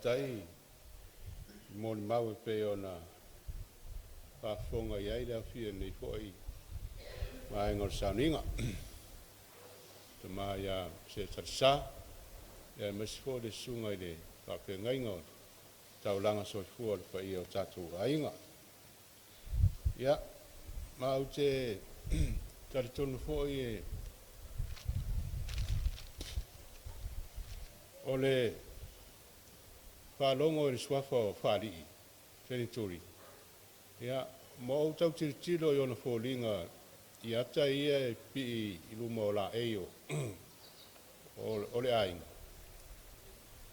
tai mo ni mau pe ona pa fonga ia ida fia ni foi mai ngor saninga tama ya se tsa ya mas fo de sunga de pa pe ngai ngor tau langa so fu pa io tatu ainga ya mau te tartun fo e ole fa longo i swafo fali tenituri ya mo tau tilo yo na folinga ia ta ia pi ilumo la eyo ole ai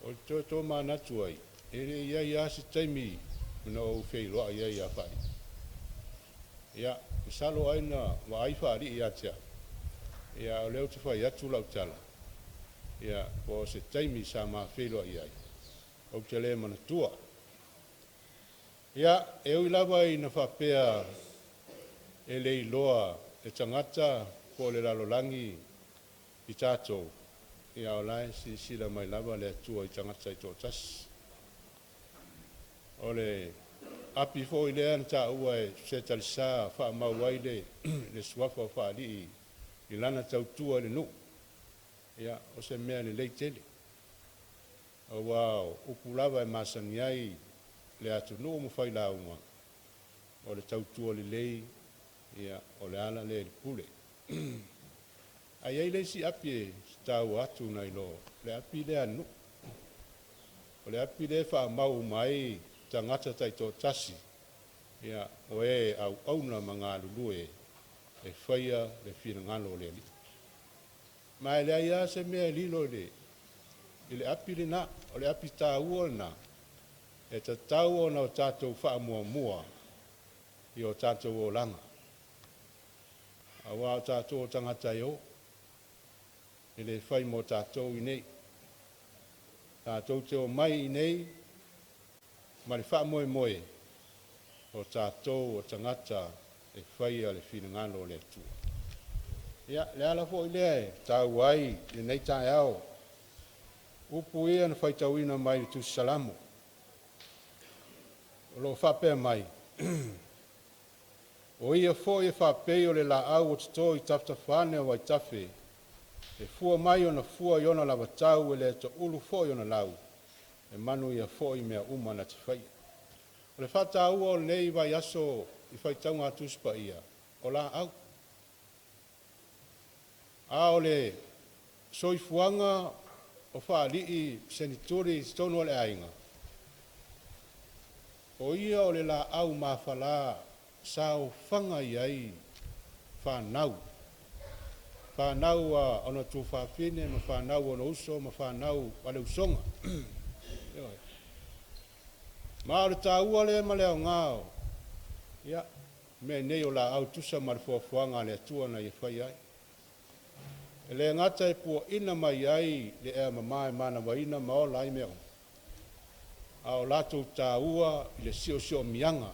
o to mana tuai ele ia si taimi no fe lo ia fa ya salo aina wa ai fali ia tia ya leo te fa ya tu la tala ya po se taimi sama fe lo ia o te le mana tua ya e ui lava i na whapea e lei loa e tangata po le lalolangi i tātou i au lai si sila mai lava le atua i tangata i tō tas o le api fo i lea na tā ua e se talisa wha mau wai le suafa wha li i lana tautua le nu ya o se mea le lei tele o wao upu lava e masani ai le atu no mo fai launga o le tautua le lei ia o le ala le pule ai ai le si api tau atu nai lo le api le anu o le api le fa mau mai tangata tai to tasi ia o e au auna manga lulue e faia le fina ngalo le li mai le ia se me lilo le ile api le na o le api tau na e te tau o na tātou wha mua i o tātou o langa. A wā tātou o tangata i o, e le whai mo tātou i nei. Tātou te o mai i nei, ma le wha moe o tātou o tangata e whai a le whina ngano le tua. Ia, le ala fo i lea e, tāu ai, i nei tāe au. Upu ia na whai tauina mai i tu salamo. O lo whapea mai. O ia fo e whapea o le la au o tito i tafta whane o ai tafe. E fua mai o na fua i ona lava tau e le to ulu fo i ona lau. E manu ia fo i mea umana te whai. O le whata ua o nei vai aso i whai taunga atuspa ia. O la au. A o le soifuanga o wha lii senituri stonu o le ainga. O ia o le la au mawhala sao whanga iai whanau. Whanau a ono tu whawhine, ma whanau ono uso, ma whanau wale usonga. Ma o le tā ua le ma leo ngāo. Ia, me nei o la au tusa ma le fuafuanga le atua na i whai ai. E le ngata e pua ina mai ai le ea mamae mana waina ma o lai meo. A o lato tā ua i le sio mianga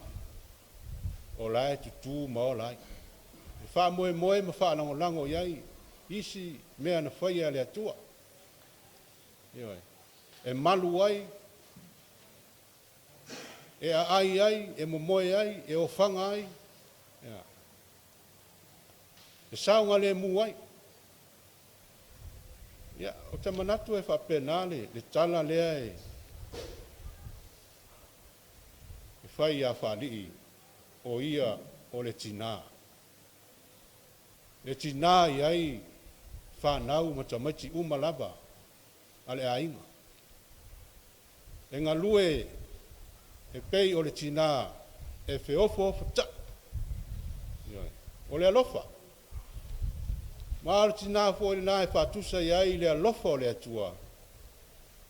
o lai tutu ma o lai. E wha moe ma wha lango iai isi mea na whaia le atua. E malu ai, e a ai, e moe ai, e o whanga ai. E saunga le mu ai. Ia, o te manatu e whapenale, le tala lea e whai a whalii o ia o le tina. Le tina i ai whanau matamati umalaba a le ainga. E ngā lue e pei o le tina e whiofo ta. O le alofa. Ma le tina fo le nā e whatusa i ai le alofa o le atua.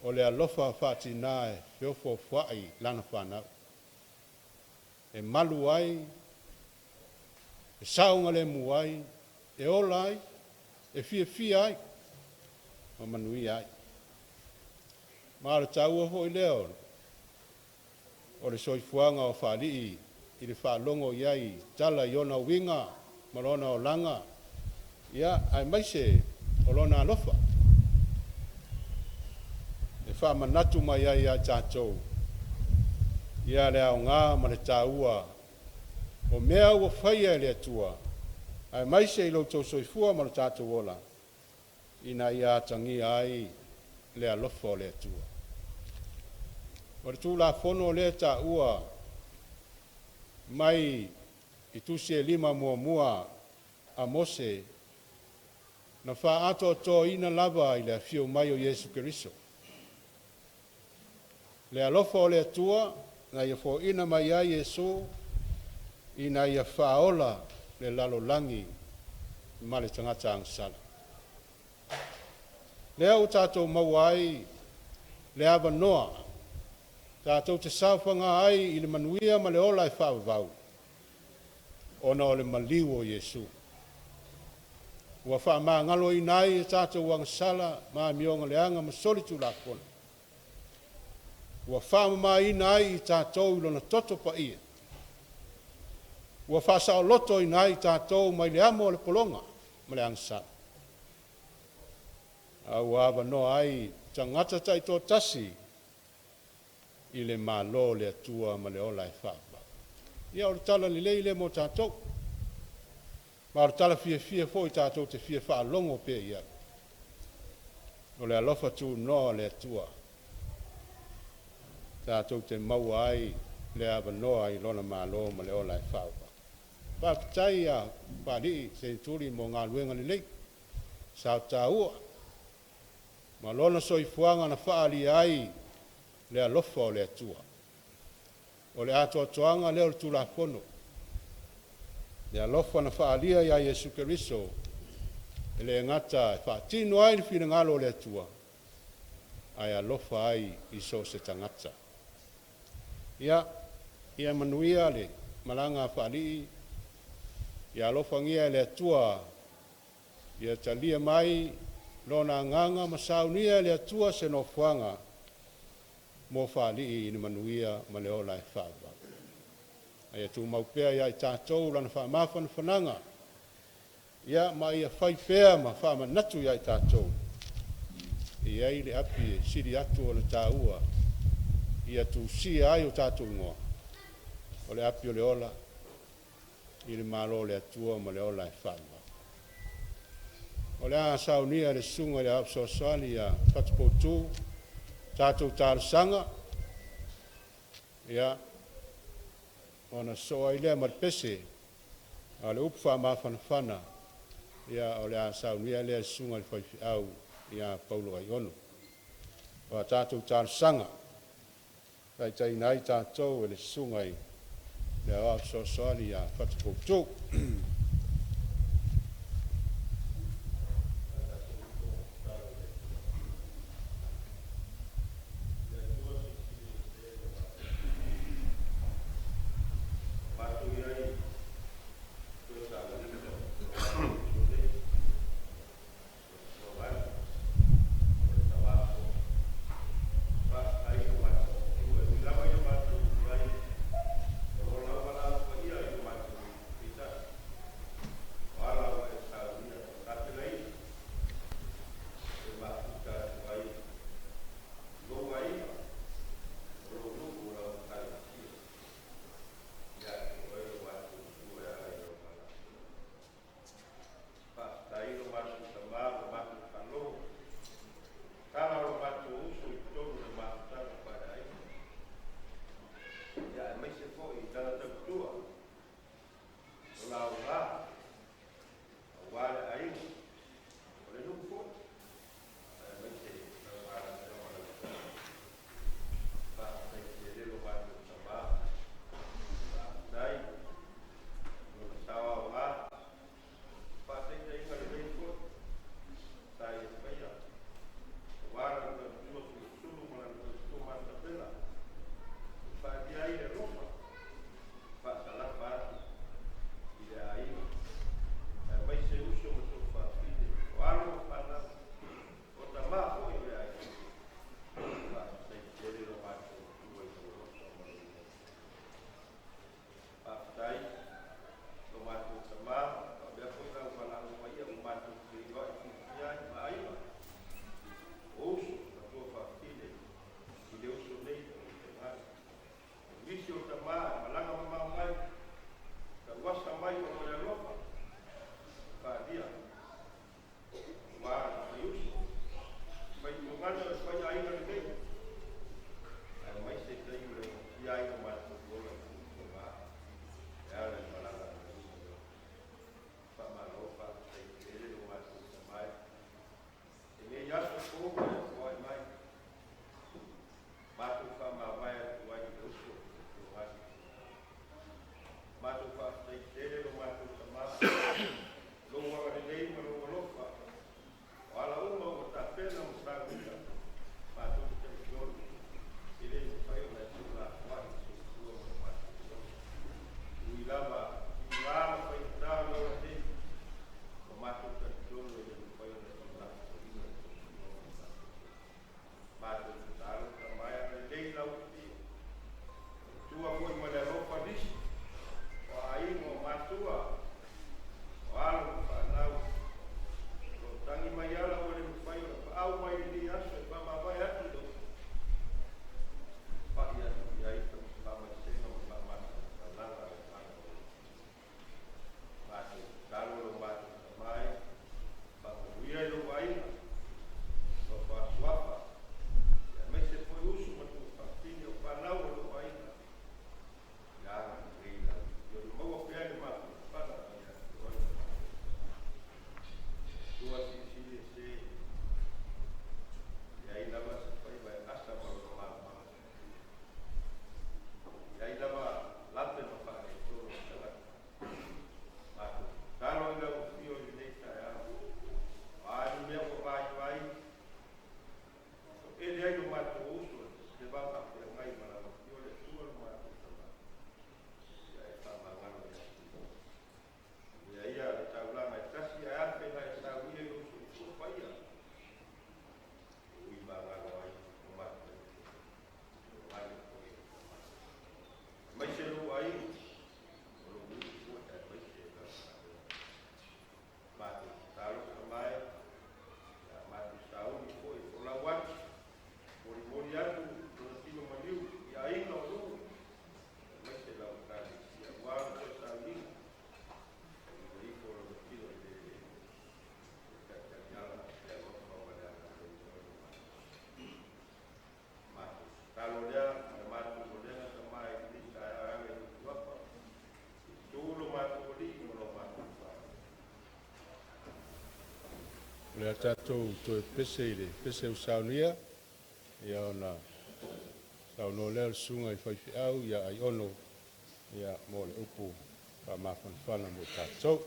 O le alofa whatina e whiofo whai lana whanau. E malu ai, e saunga le mu ai, e ola ai, e fia ai, ma manui ai. Ma le taua ho i leo, o le soifuanga o whalii, i le whalongo iai, tala i ona winga, marona o langa, ia ai maise o lona alofa. E whamanatu mai ai a tātou. Ia le au ngā ma le tāua, o mea ua whaia le atua, ai mai se ilo tau soifua ma le tātou ola, ina ia tangi ai le alofa o le atua. O le tū la fono le tāua, mai i tusi e 5 mua a Mose, na wha ato to ina lava i le fio mai o Yesu Keriso. Le alofa o le atua, na ia fo ina mai ai Yesu, ina ia whaola le lalolangi ma le tangata angsala. Lea o tātou mauai, le ava noa, tātou te sauwhanga ai i le manuia ma le ola e whaavavau, ona o le maliu o Yesu. Ua wha maa ngalo i nai e tātou wangsala, maa mionga leanga ma solitu la kona. Ua wha maa i nai i tātou i lona toto pa ia. Ua wha sao loto i nai i tātou mai le amo o le polonga, ma le angsala. Au ava no ai tangata tai tō tasi i le malo le atua ma le ola e whaapa. Ia o le tala li leile mo tātou. Ma o le tala fia fo i tātou te fia wha longo pe ia. O le alofa tū no le atua. Tātou te maua ai le ava noa i lona malo ma le ola e whaapa. Papitai a pari se turi mo ngā luenga li lei. Sao tā ua. Ma lona soifuanga na whaali ai le alofa o le atua. O le ato atoanga leo le tula pono. Le alofa na whaalia ia Yesu Keriso. E le ngata e whaatino ai ni whina ngalo le atua. Ai alofa ai i so se tangata. Ia manuia le malanga whaali. Ia alofa ngia le atua. Ia talia mai lona nganga masaunia le atua se no fuanga mo whaali i ni manuia ma le ola e whaava. Ai tu maupea ia i tātou lana whaamawhana whananga. Ia ma ia whaipea ma whaamanatu ia i tātou. Ia i le api e siri atu o le tāua. Ia tu sia ai o tātou ngoa. O le api o le ola. I le malo le atua ma le ola e whaava. O le a saunia le sunga le apsoasali a whatupotu, tātou tālasanga, ia, ona soa i lea maripese, a le upa mawhanawhana, ia o le a saunia le sunga le whaifi au, ia Paulo ai ono. O tātou tālasanga, tai tai nai tātou e le sunga i le apsoasali a whatupotu. le tatou to pese usaunia ia ona sauno le sunga I whaifi au ia ai ono ia mo le upu pa mawhanwhana mo tatou.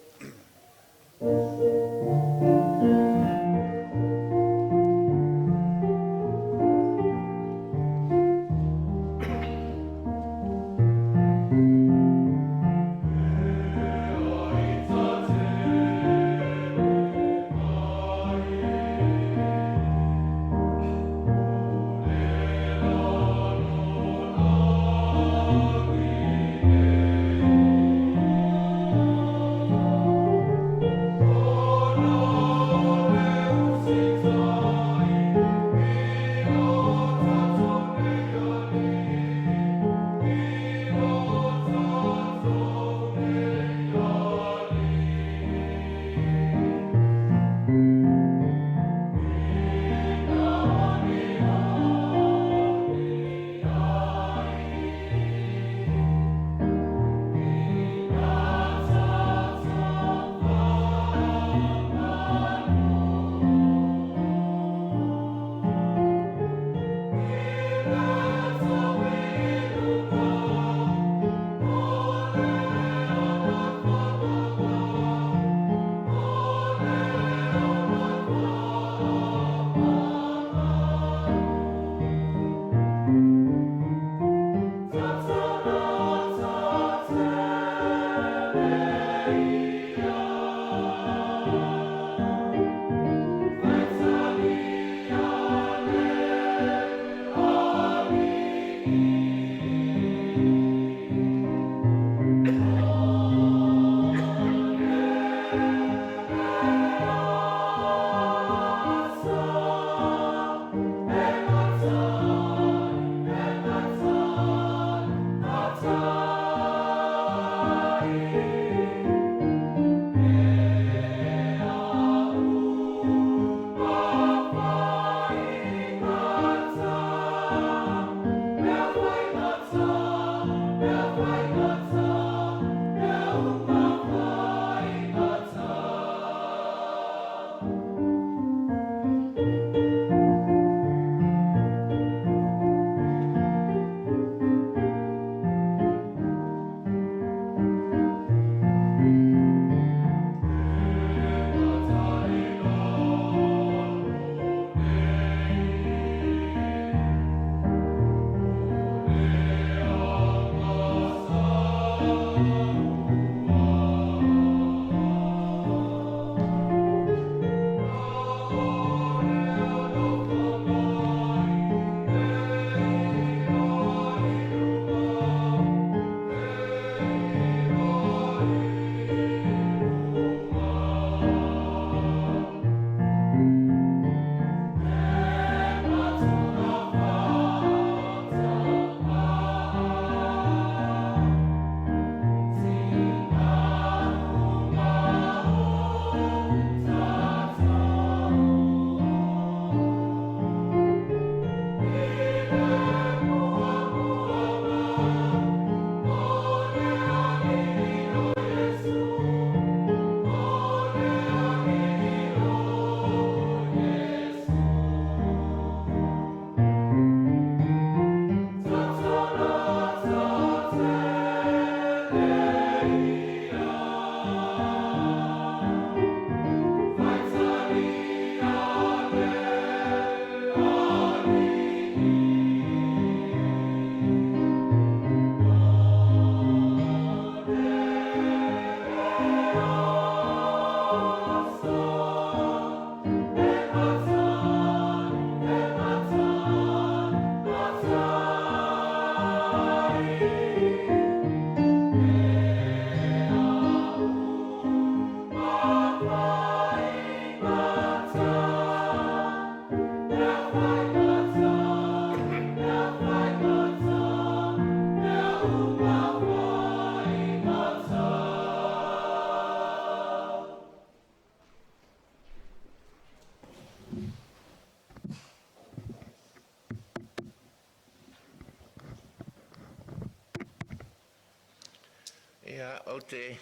Ia o te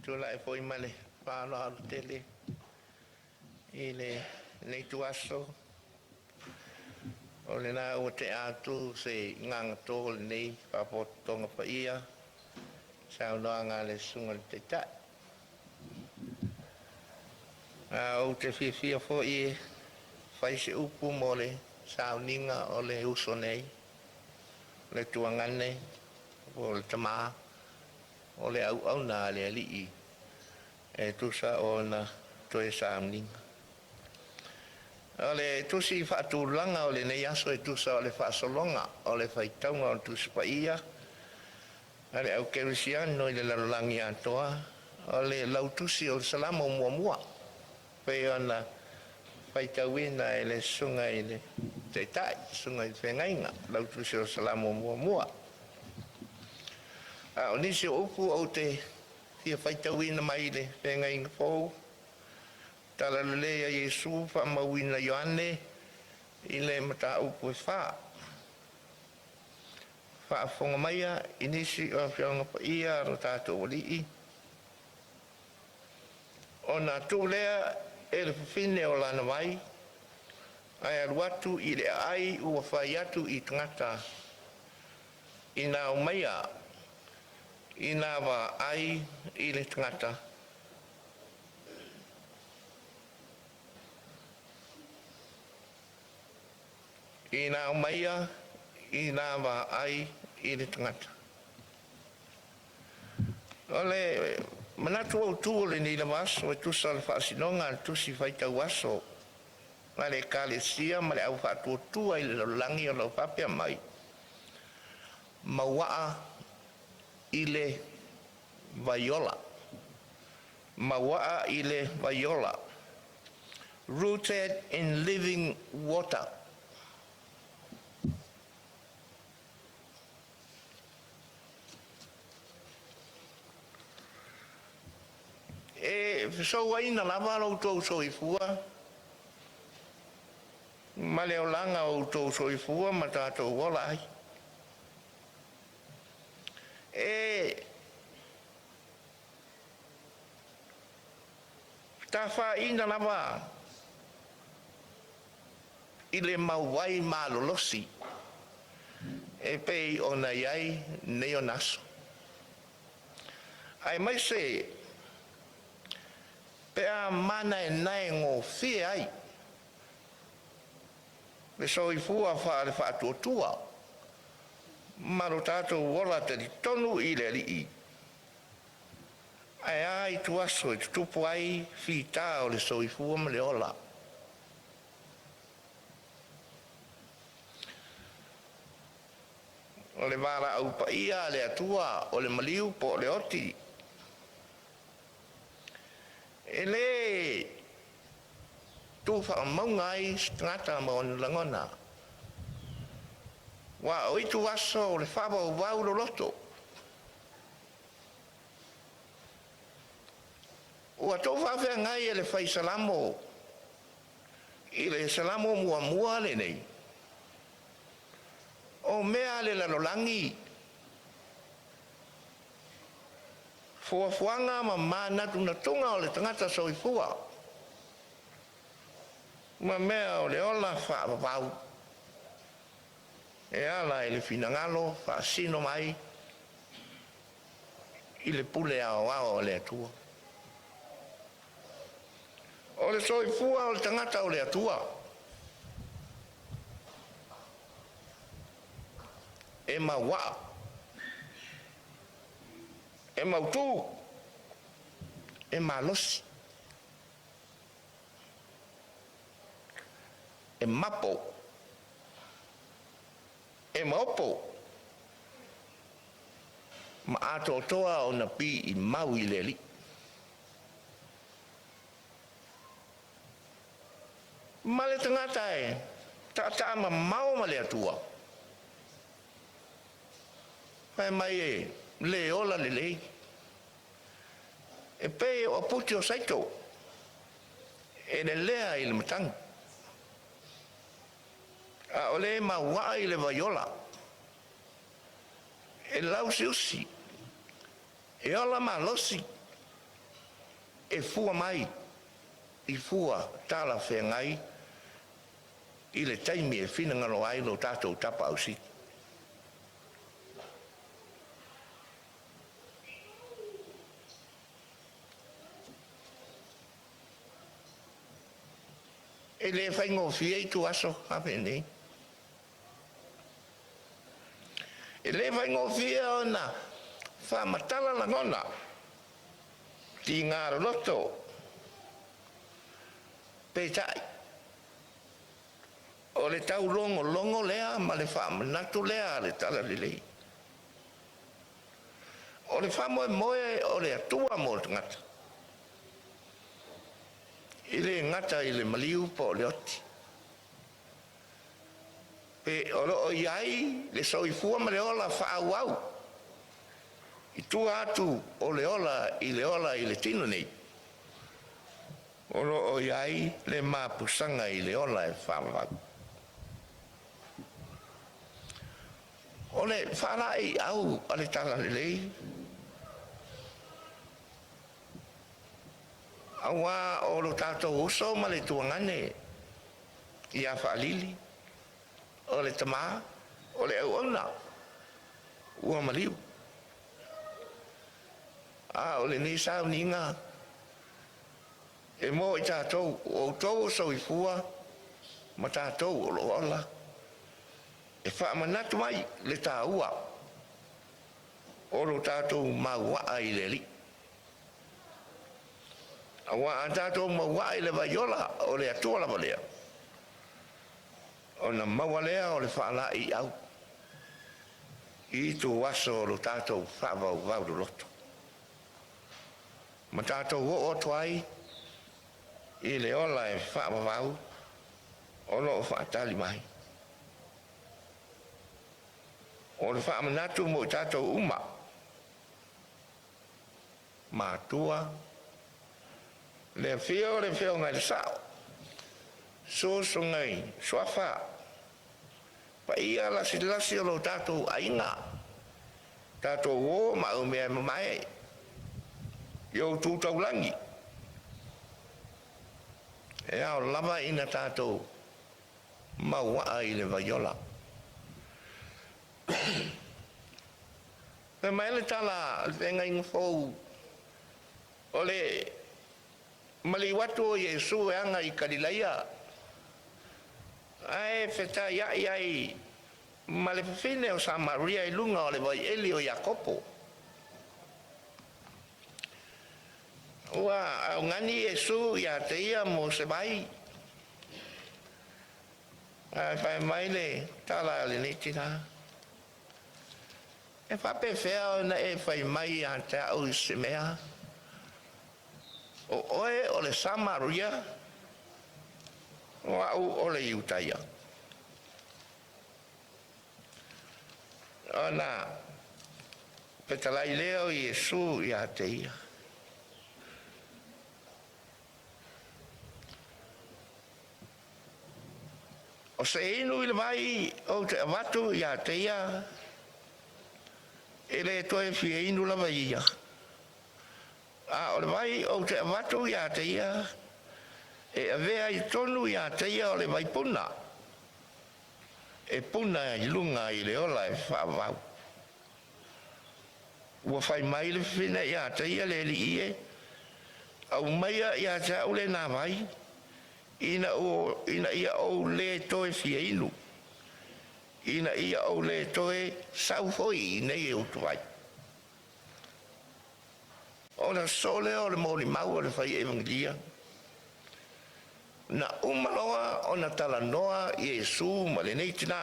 tula e foi male pālo alu tele. i nei tuaso o le nā o te atu se nganga tō le nei whapotonga pa ia sa unoa ngā le sunga le te tai o te whiwhia fo i whai se upu mo le sa uninga o le uso nei le tuangane o le tamā o le au nā le alii e tusa o na toe sa uninga o le tusi whaatūranga o le nei aso e tusa o le whaasolonga o le whaitaunga o tusi pa ia a le au kerisiano i le larolangi atoa o le lautusi o le salamo mua pe ona whaitauina e le sunga i le te tai sunga i whengainga lautusi o le salamo mua o nisi o upu o te fia whaitauina mai le whengainga fōu tala lelea Yesu wha mauina Ioane i le mata upu e wha whaafonga maia inisi o whianga pa ia ro tātou olii o nā tūlea e le whiwhine o lana mai ai aruatu i le ai ua whai atu i tangata i nā o maia i nā wa ai i le tangata i nā o maia i nā wa ai i le tangata. O le manatu au tū le ni la waso e tusa le whaasinonga tusi whaitau waso ma le kālesia ma le au whaatuotua i le langi o lau whapea mai mawaa i le vaiola mawaa i le vaiola rooted in living water e so waina lava lo to so ifua ma le olanga o to so ifua ma tato wola ai e ta fa ina lava ile mawai malolosi e pe ona yai neonaso ai mai se pea mana e nai ngō whia ai. Me so i fua wha le whaatuatua. Maro tātou wola te tonu i le li i. Ai ai tu aso e tupu ai whita o le so i fua ma le ola. O le wala au pa ia le atua o le maliu po le oti. Ele tu fa maungai strata mon langona wa oi tu aso le fa wa lo loto o to fa fe ngai le fai salamo ile salamo mua le nei o mea le la lolangi fuafuanga ma mana tuna tunga o le tangata soifua. Ma mea o le ola wha papau. E ala e le finangalo, wha sino mai, i le pule ao o le atua. O le soifua o le tangata o le atua. E ma waa. E mautu e malos e mapo e maopo ma ato toa o na pi i mau i le li ma le tangata e ta ma mau ma le atua mai e le ola le lei e pe o puti o saito e le lea i le matang a o le ma wa i le vaiola e lau siusi e ola ma losi e fua mai i fua tala whengai i le taimi e whina ngalo ai lo tātou tapa au si. E le whaingo fia i tu aso hape nei. E le whaingo fia o na whamatala la ngona ti ngāra loto peitai. O le tau longo lea ma le whamanatu lea le tala lilei. O le whamoe o le atua mo le ngata. I le ngata i le maliu po le oti. Pe o iai le soifua ma le ola whaau au. I tua atu o le ola i le tino nei. O iai le mapusanga i le ola e whaau. O le whaala i au a le tala lelei. Awa o lo tātou uso ma le tuangane i a whaalili. O le tamā, o le auauna, ua maliu. O le nisau ninga. E mo i tātou, o tau so i fua, ma tātou o lo ola. E whaamanatu mai le tāua. O lo tātou mauaa i le li. Awa an tātou mauaa i le vaiola o le atua lava lea. O na maua lea o le whaala i au. I tu waso o lo tātou whaavau vau do loto. Ma tātou o tuai i le ola e whaavau o lo o whaatali mai. O le whaamanatu mo tātou uma. Mātua le fio ngai le sao. So ngai, swafa. Pa ia lasi o lo tātou ainga. Tātou o ma o mea mai. Yo tūtau langi. E au lava ina tātou maua i le vaiola. Pe mai le tala venga info o le maliwatu o Yesu e anga i Kalilaia. Ai feta iai ma le fine o Samaria i lunga o le vai eli o Iakopo. Ua au ngani Yesu ia te ia mo se vai. Ai fai mai le tala le nitina. E whape whea na e whai mai a te au i se mea. O oe o le Samaria, o au o le Iutaia. O na petalai leo i Yesu i a te ia. O se inu i le mai o te avatu i a te ia, e le toe fie inu lava ia. O le vai o te avatu i a te ia, e avea i tonu i a te ia o le vai puna. E puna i lunga i le ola e whaavau. Ua whai mai le whina i a te ia le li ie, au maia i a te au le nā vai, ina ia o le toe fie inu. Ina ia o le toe sau hoi i nei e utuai. O na sole o le mori mau o le whai evangelia. Na umaloa o na tala noa i Yesu ma le nei tina.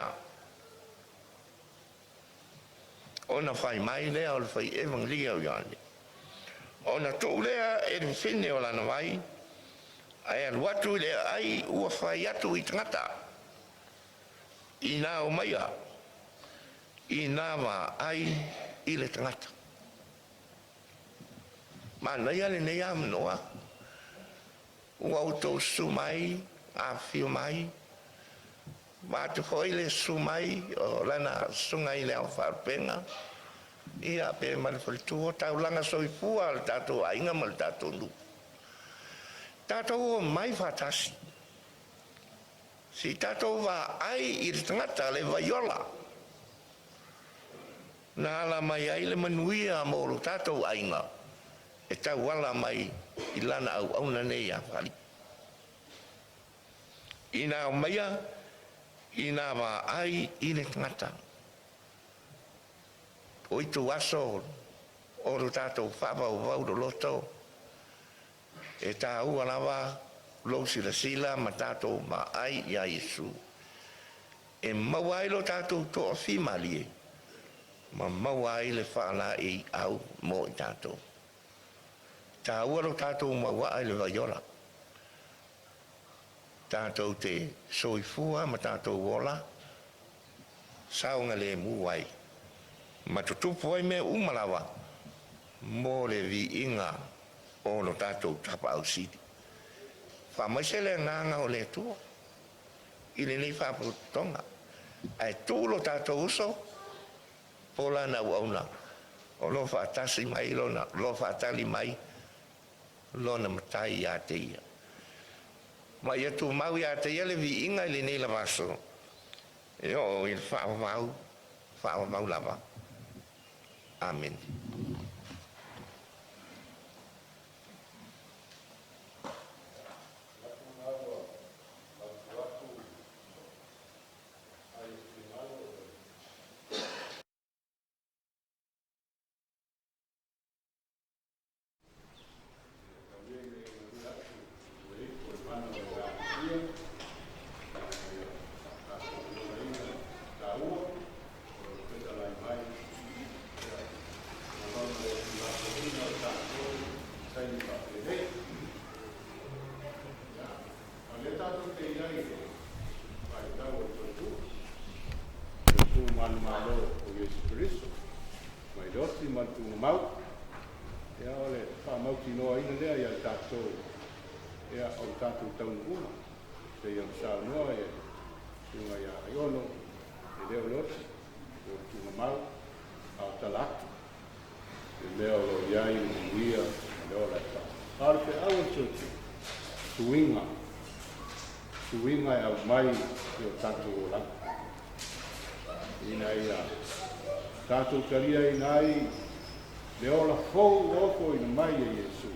O na whai mai lea o le whai evangelia o iane. O na tū lea e le whine o lana vai. Ai aluatu lea ai ua whai atu i tangata. I nā o maia. I nā wā ai i le tangata. Ma nei ale nei amanoa. Ua utou su mai, a whio mai. Ma te hoi le su mai, o lana sunga i leo wharpenga. Ia pe ma le whalitua, tau langa soifua, le tātou ainga ma le tātou nu. Tātou o mai whātasi. Si tātou wā ai i tangata le vaiola. Nā ala mai ai le manuia mōro tātou ainga. E tau wala mai i lana au auna nei a whali. I nā o maia, i nā wā ai i le tangata. O i tu aso o ro tātou whawau wau ro loto. E tā ua lawa lo sila ma tātou ma ai ia Yesu. E mawai lo tātou to o whimalie. Ma mawai le whaala i au mo i tātou. Tā ua lo tātou mawai le vaiola. Tātou te soifua ma tātou wola. Saunga le muwai. Ma tutupu ai me umalawa. Mo le vi inga o lo tātou tapa au sidi. Whamaisele nganga o le tua. I le nei whaputonga. Ai tūlo tātou uso. Pola na uauna. O lo whaatasi mai lona. Lo whaatali mai. Lona matai ia te ia. Mai atu mau ia te ia le vi inga i le nei la vaso. E o i whaamau. Whaamau lava. Amen. Suinga au mai o tātou o langa. Ina ia tātou karia ina ai le ola fou oko ina mai e Yesu.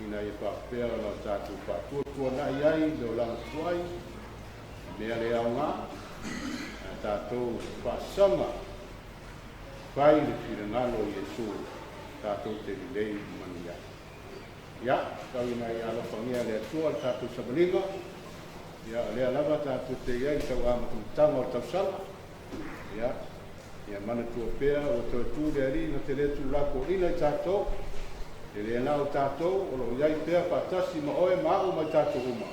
Ina ia whapea la tātou whātua nai ai le o langa tuai. Mea le au ngā. Tātou whasanga. Whai le whira ngalo Yesu. Tātou te lei mani ai. Ia, kau ina ia alofangia le atua tātou sabalinga. Ya, lea lava tātou te iai tau amatamtanga o tau sala. Ya, ia mana tua pea o tau tū le ari na te letu lako ina i tātou. E lea nao tātou, o lo iai pea pātasi ma oe mao mai tātou uma.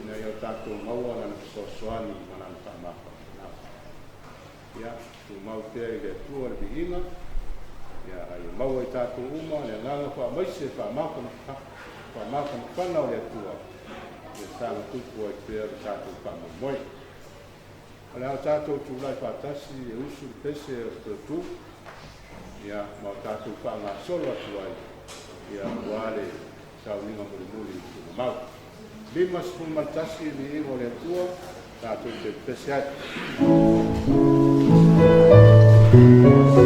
Ina iau tātou maua na sosoani manana whamaka. Ya, tu mau pea i le tua le bihinga. Ya, ai maua i tātou uma, lea nganga wha maise whamaka na whanau le tua. E tāna tupu ai pēr tātou whamamoi. Ale hao tātou tūlai whātasi e usu pese o tū. Ia, mau tātou whanga solo atu ai. Ia, wale, sau ninga muri tu mau. Lima spumantasi ni ingo le tua, tātou te pese ai. Let's go.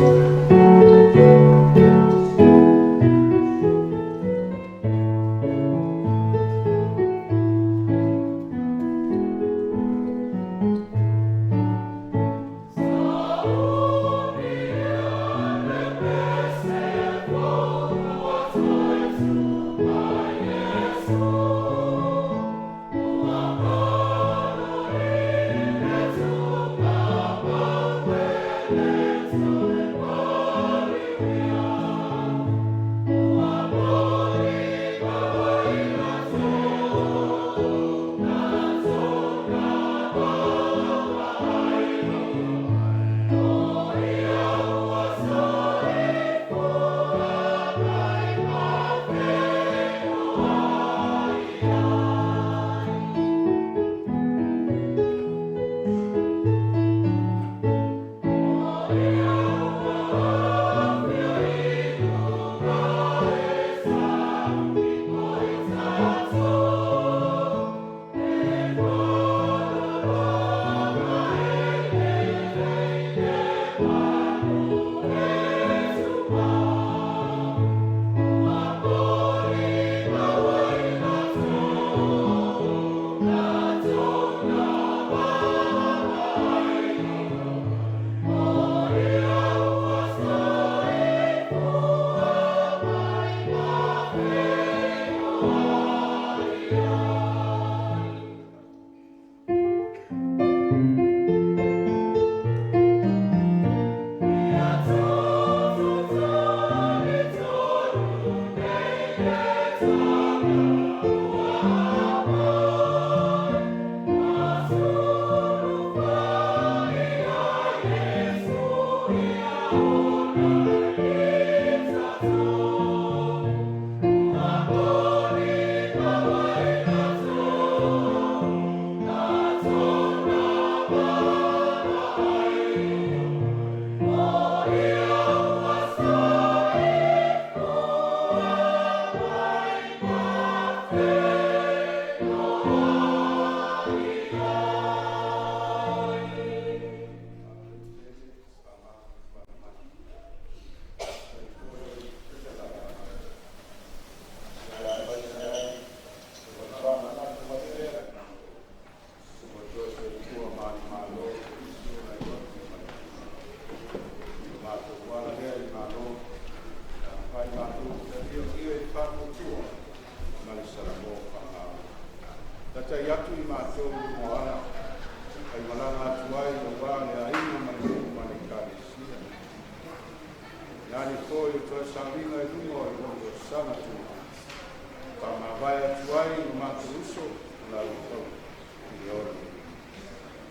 tai atu I mātou moana. Ai malanga atu ai o wāne a ina mani kālesia. Nani koi o toi sāwinga I rungo I rungo sana tu. Pa mawai atu ai o mātou uso la utau I ora.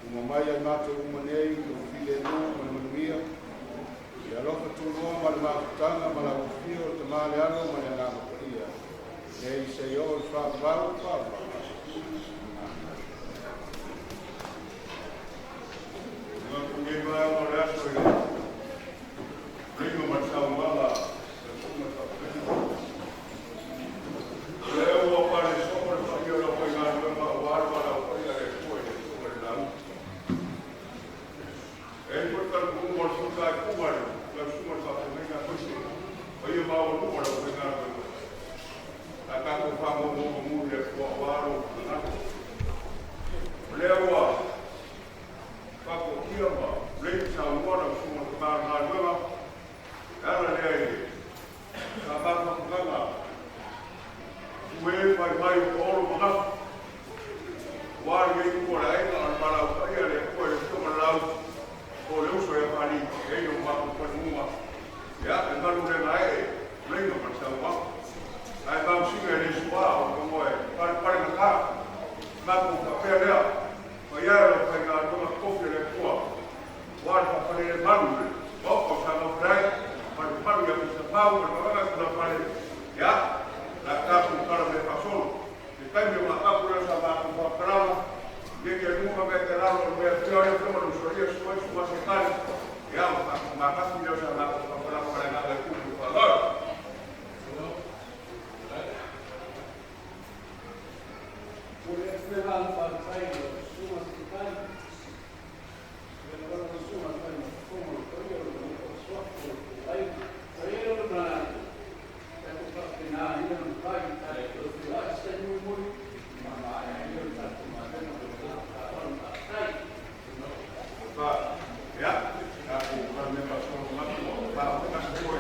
Uma mai ai mātou umanei o file no manuia. I alofa tu no ma le mātutanga ma la ufio o te male ano ma le ngāma paia. Nei se o le whāwau whāwau. Ngai mai o le aso I ringo ma tau mala le suma whakapena. Leo o pare soma le whaki o la poi ngā nuema o arwara o poi are koe le suma le lau. E koe karu kumo le suka e kumaru, le suma le whakapena kusi. O ia mau o numara o poi ngā nuema. A kako whango mo mu le kua waro o ngā. Leo a kako kia ma, rei sa uara o suma le kāra ngā nuema. Ala lei, ka baka kukanga. Ue mai mai o oro mga. Wāri e kukora e ka anpara o kai ale koe le tuma lau. Ko le uso e pari e o mako kone mua. Ia, e maru le nga e, reina martau wa. Ai kam singa e nesua o ka moe, pare na ka. Mako ka pea lea. Ma ia e kai ngā tonga kofi le kua. Wāri ka pare le maru le. Wako sa ngā prai. Paru ya bisa pau na kanga kuna pale ya la kapu para me pasol e kai me ma kapu na sa ba ku para ye ke nunca me quedaron me teoría como lo soría soy su más tal ya ma kapu ya sa ba ku para nada de ku valor por esperar para sair su más tal pero no su más tal como lo soría lo suave Aí, eu não para nada. É para final, ainda não vai, cara. Eu fui lá, isso é muito. Mas aí eu já estou mandando para sair. Tá, já? Já, para me passar uma coisa. Tá, mas foi.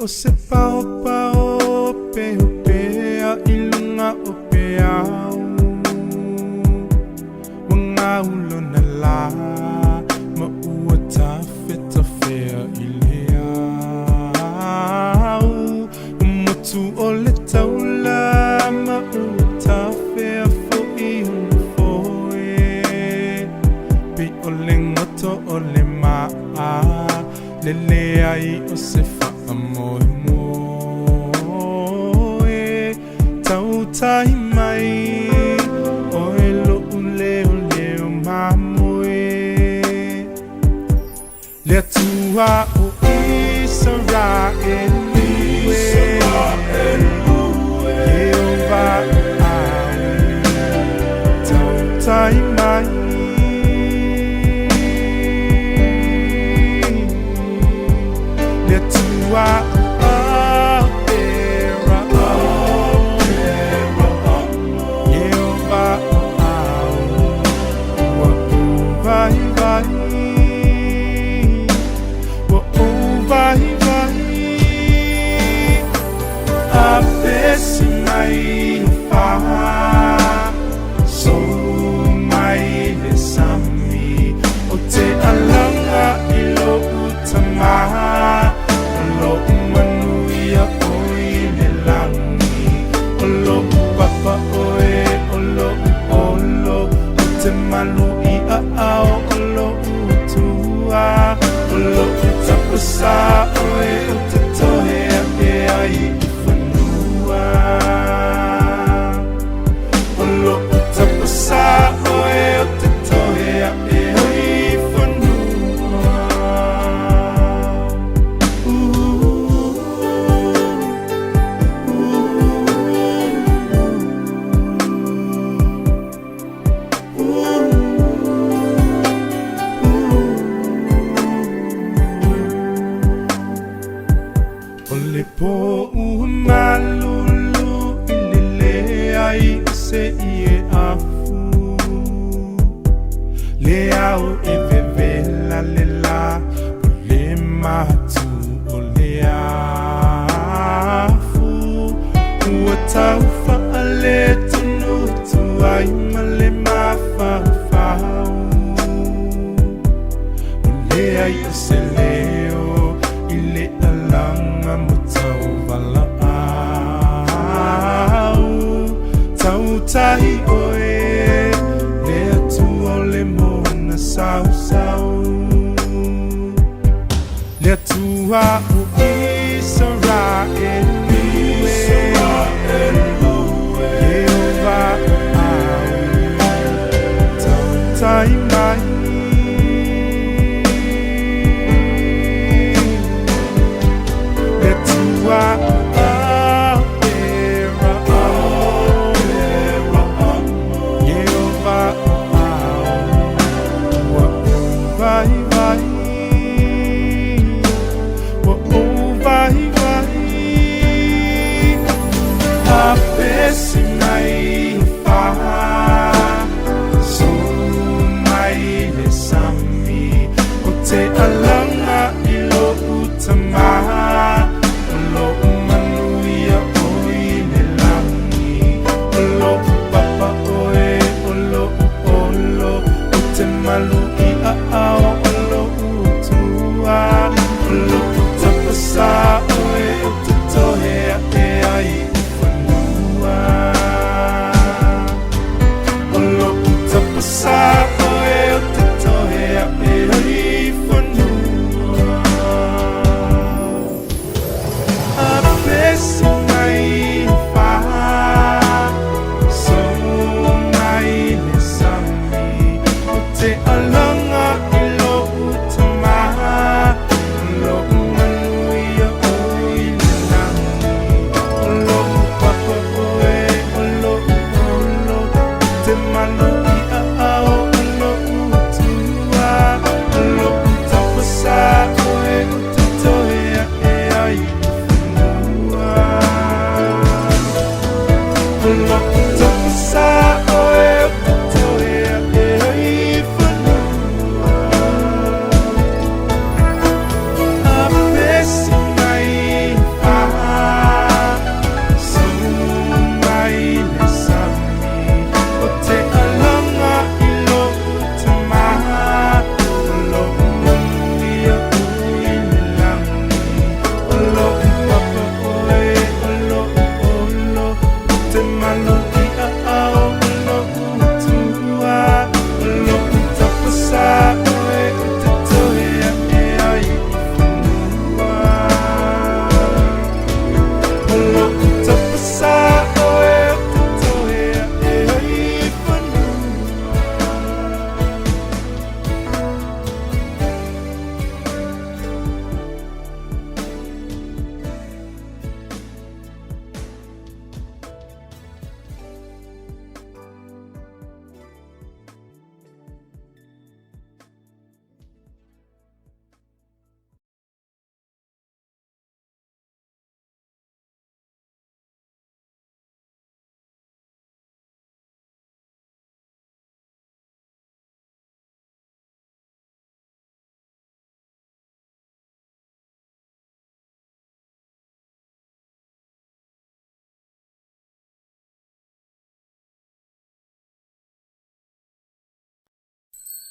o se pao pao pe o pe a ilunga o pe au wanga ulo na la ma ua ta fea ilea au umutu o le taula ma ua ta fea fo I fo e pe o le ngoto o le maa Lele ai o se whaamoe moe Tau tai mai o e lo leo leo mamoe Le tua o Israel Jehovah ai Tau tai mai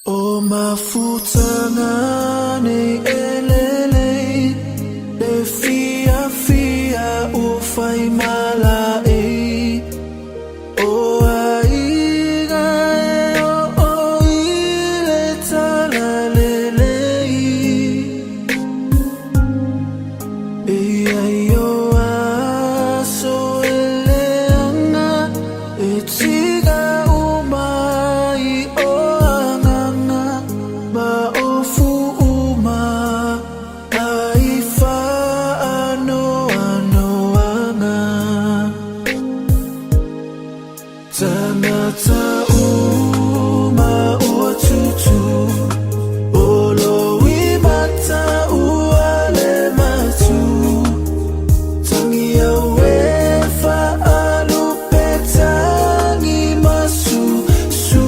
O mafuta ngane elele le fia fia ufai malae o aiga o ile talalele yo aso eleanga etiga umai o ba ofu uma aifa ano anga tanata uma uatutu olowi mata uale matu tangia wefa alupetangi masu su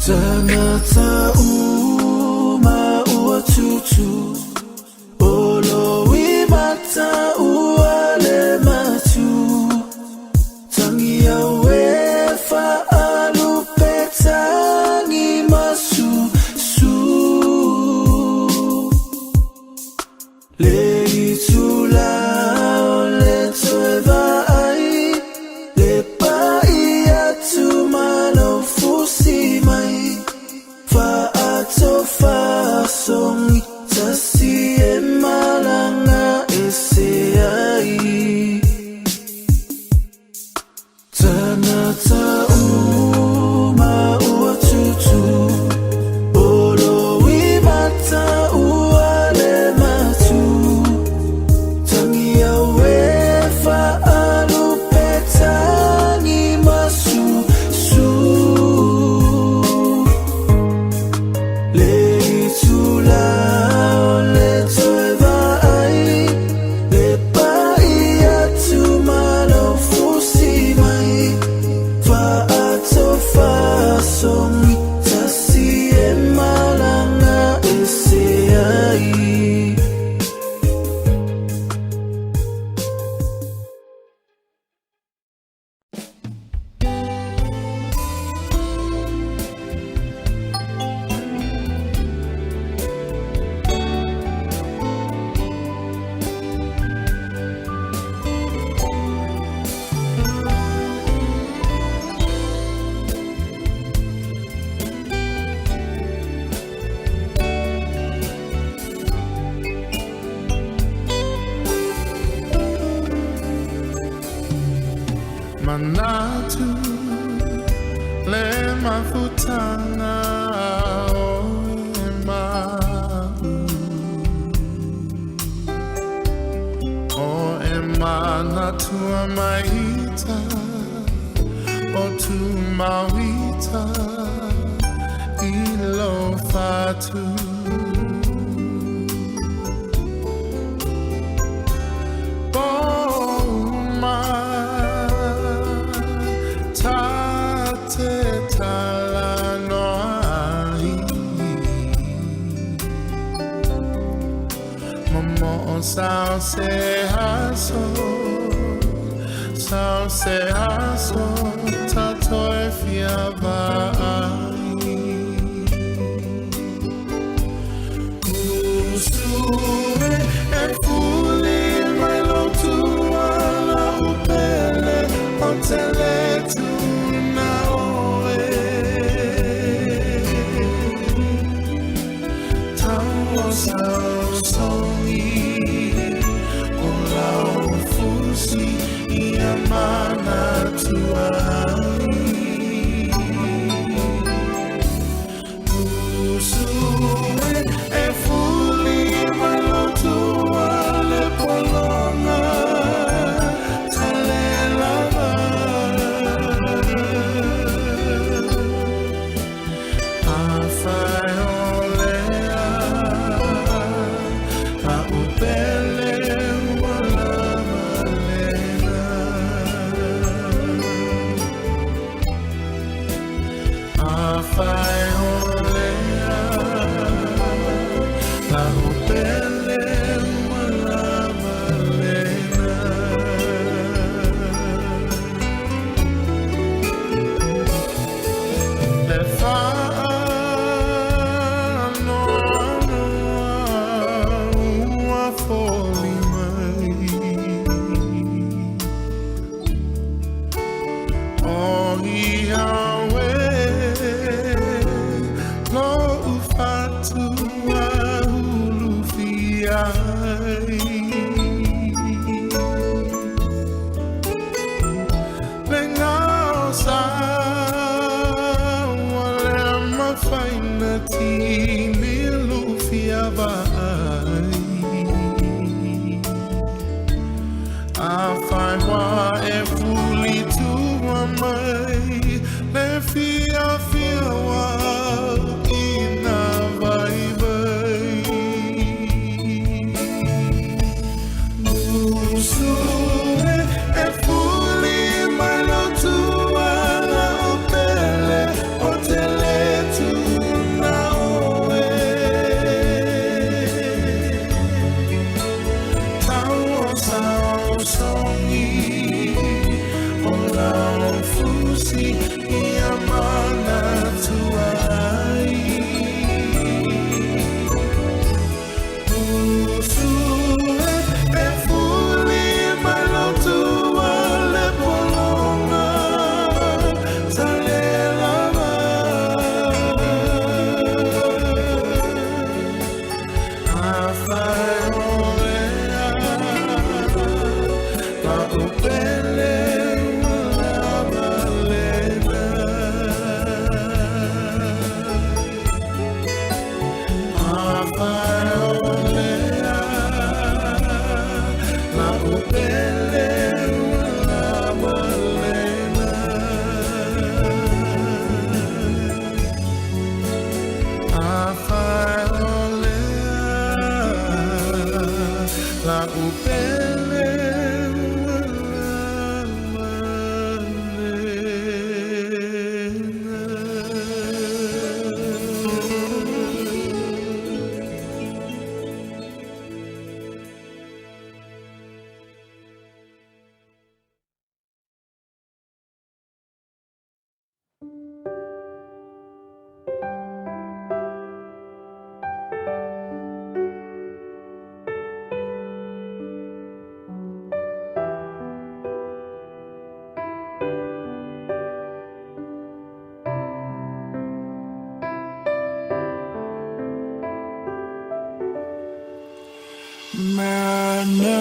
Tanata uma uatutu olowi mata uale matu tangia wefa alupetangi masu su le itula ole toeva ai le pai atu malo fusi mai fa ato fa songi tasi e malanga ese ai tanata uma uatutu olowi mata uale matu tangia wefa alupetangi masu su Manatu le mafutana o manatu maita o tu mawita ilo fatu Sao se haso, tatoi fiavai. Usue e fuli mai lo tua la upele o telete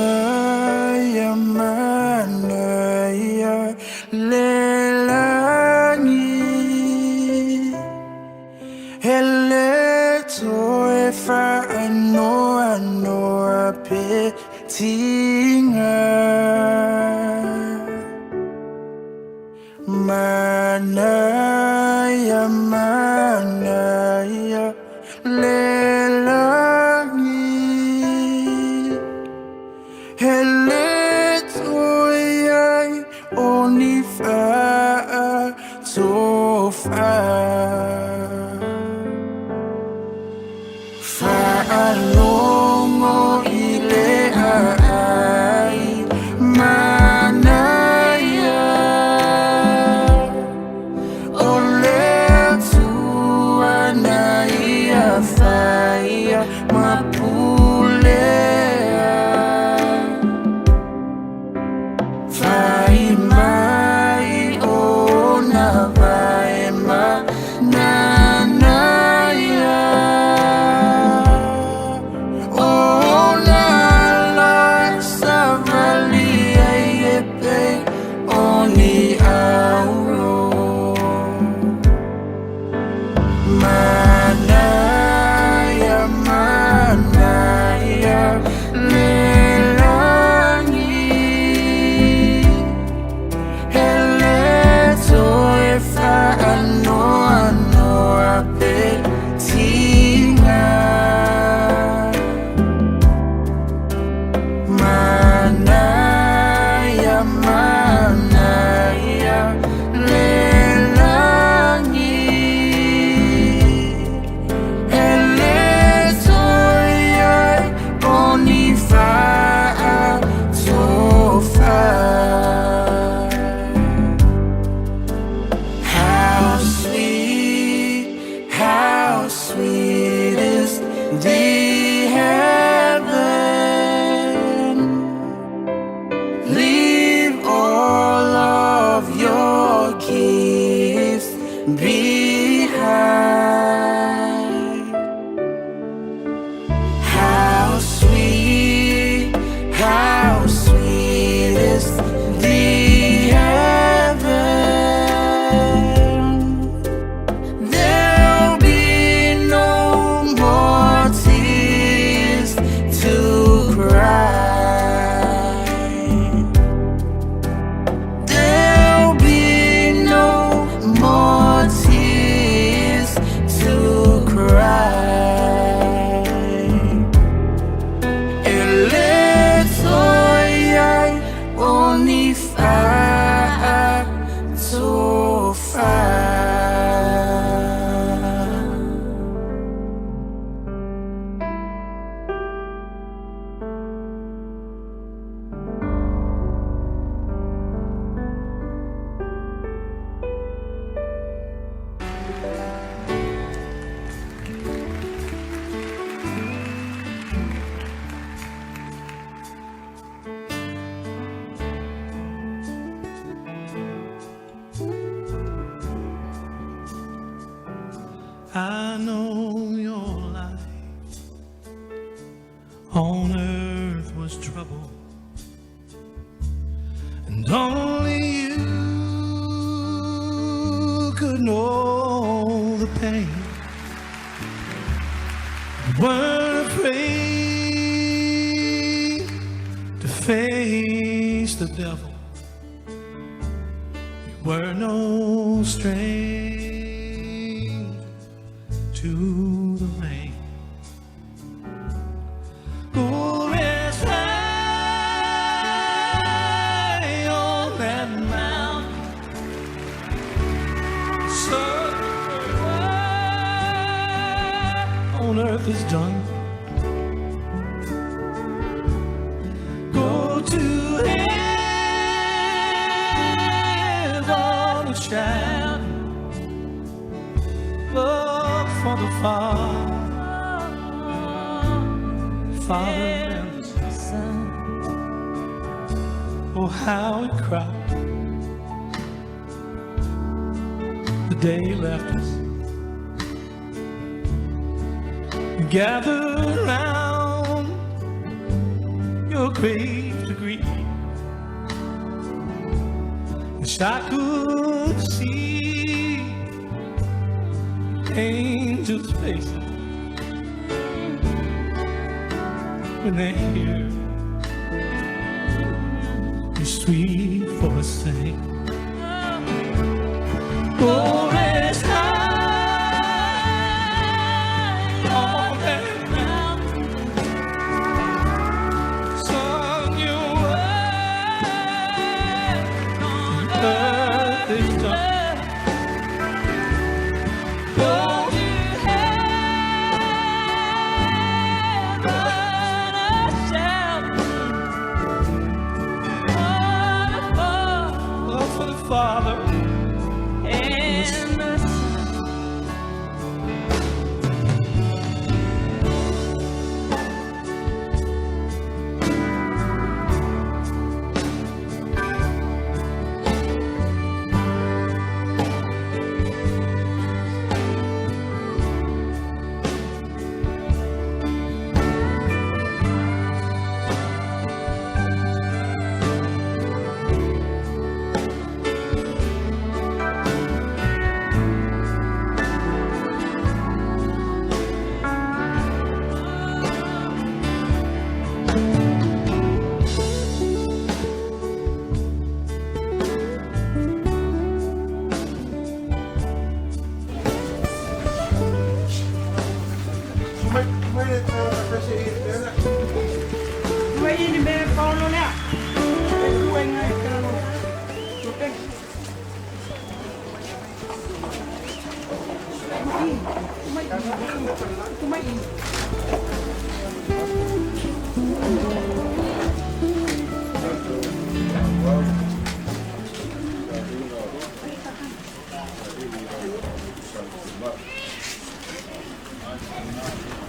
Manaya, manaya, lelangi. Hele toe fa ano petinga. Manaya, manaya, lelangi. Hele toy only fa so far. Fa longo ile ai manaya. Ole tu anaya faya mapule. Vai mai ona vai ma na na ya ona la savali ayepe oni auro mana. sweet is the heaven. Leave all of your gifts behind. How sweet is the heaven. There'll be no more tears to cry. There'll be no more tears to cry. I know your life on earth was trouble, and only you could know the pain. You weren't afraid to face the devil. You were no stranger to the rain. Go rest high on that mountain, sun on earth is done. Go to heaven and shout, love for the Father and the Son. Oh, how it cried the day he left us. We gathered round your grave to grieve. Wish I could see angels' faces when they hear your sweet voice sing. Oh, rest high on that mountain, son, your work on earth is done. Father and the Son.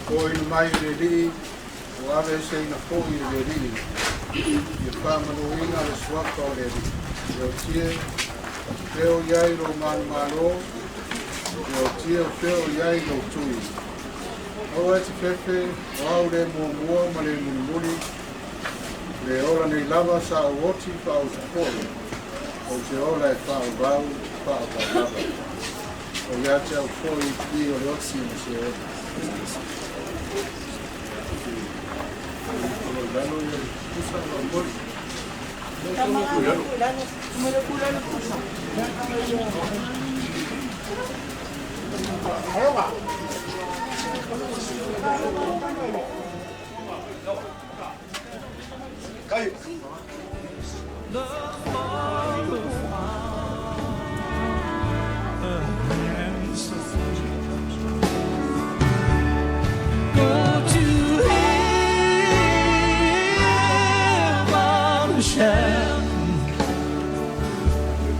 Ko ina mai le li, o ave se ina ko i le li. Ia whamanuinga le suaka o le li. Ia o tie, peo iai lo malo, ia o tie o peo iai lo tui. O e te pepe, o au le mua ma le muni, le ora nei lava sa o oti pa o te kore. O te ola e pa o bau, pa o pa lava. O ia te au kore i o le oti na se o.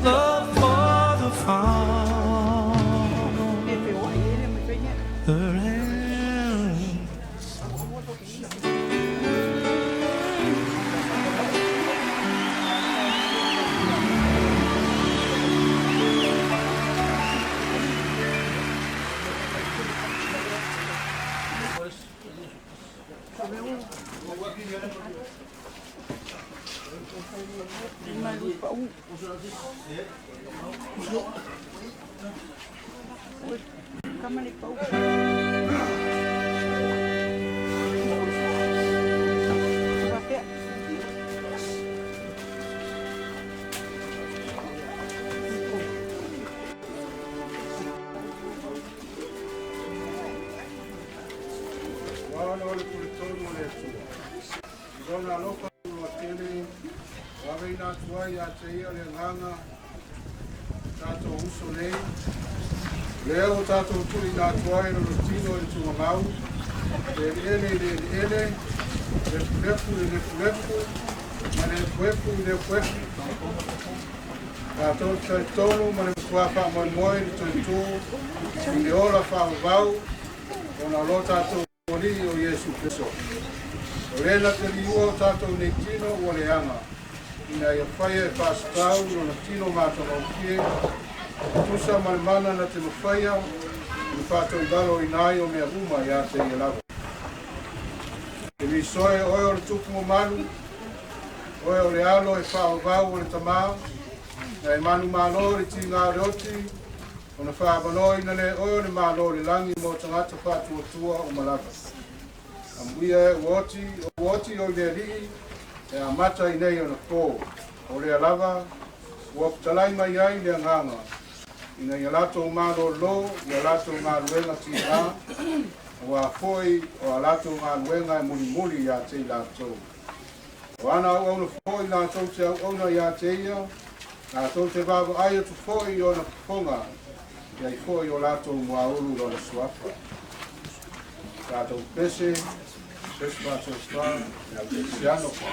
Love for the farm, the land. Wana ole kulitonu ole tua. Zona loka tua tele, waweina tua ia te ia le nganga, tato uso nei. Leo tato tui na tua e no tino e tua mau. Le ele, le fulefu, ma le fuefu. Tato te tonu, ma le kua pa moimoe ni tui tu, i le ola fa vau, ona lo tato Oli o Yesu Kristo. O rena te liua o tātou nei tino o le anga. Ina ia whaia e whāsatau no na tino mātou au kie. Tusa malemana na te mawhaia. Ni whātou dalo i nai o mea uma i a te i lava. E mi soe oe o le tupu o manu. Oe o le alo e whao vau o le tamā. Na e manu malo le ti ngā reoti. O na whaabanoi na le oe o le malo le langi mo tangata whātua tua o malava. A muia e uoti o le rii e a mata i nei o na kō. O le alava, ua putalai mai ai le nganga. Ina i alato malo lo, i alato ngā luenga ti ngā. Ua foi o alato ngā luenga e muli i a te i lato. O ana au na foi na tau te au ona i a te ia. Na tau te vava ai atu foi o na kufonga. Ia i foi o lato mua uru o na suafa. Tato pese mātou whā, ia te siano whā.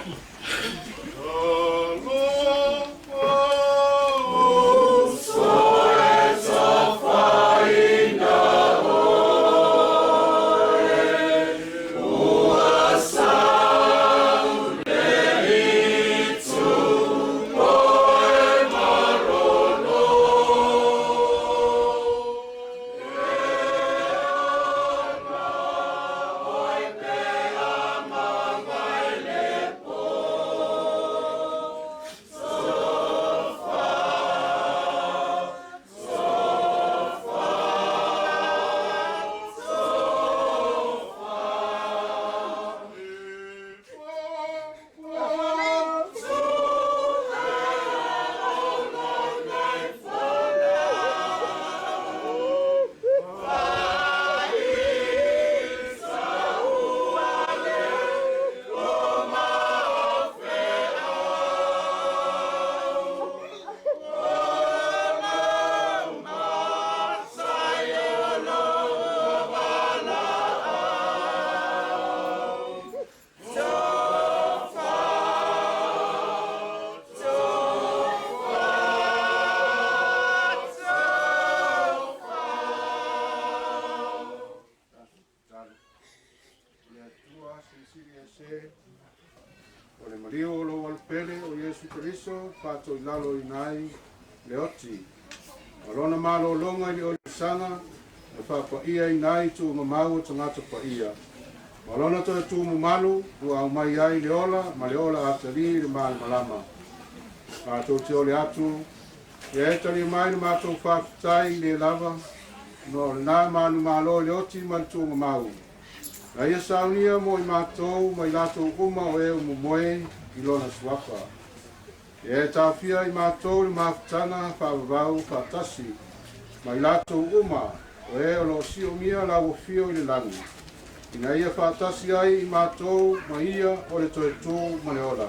sili e se. O le mario o lo alpele o Yesu Keriso, pato i lalo i nai le oti. O lona malo longa i o le sanga, e whapa ia i nai tu mamau tangata pa ia. O lona to e tu mamalu, ua au mai ai le ola, ma le ola atari le maa malama. Pato te ole atu, e tali mai na mato whaakutai le lava, no le nā manu malo le oti ma le tu mamau. Na ia saunia mo i mātou mai lato uma o e umumoe i lona suapa. E tāwhia i mātou le māwhutanga whaavavau whaatasi mai lato uma o e o lo si o mia la o fio i le langi. Ina ia whaatasi ai i mātou mai ia o le toe tō ma le ora.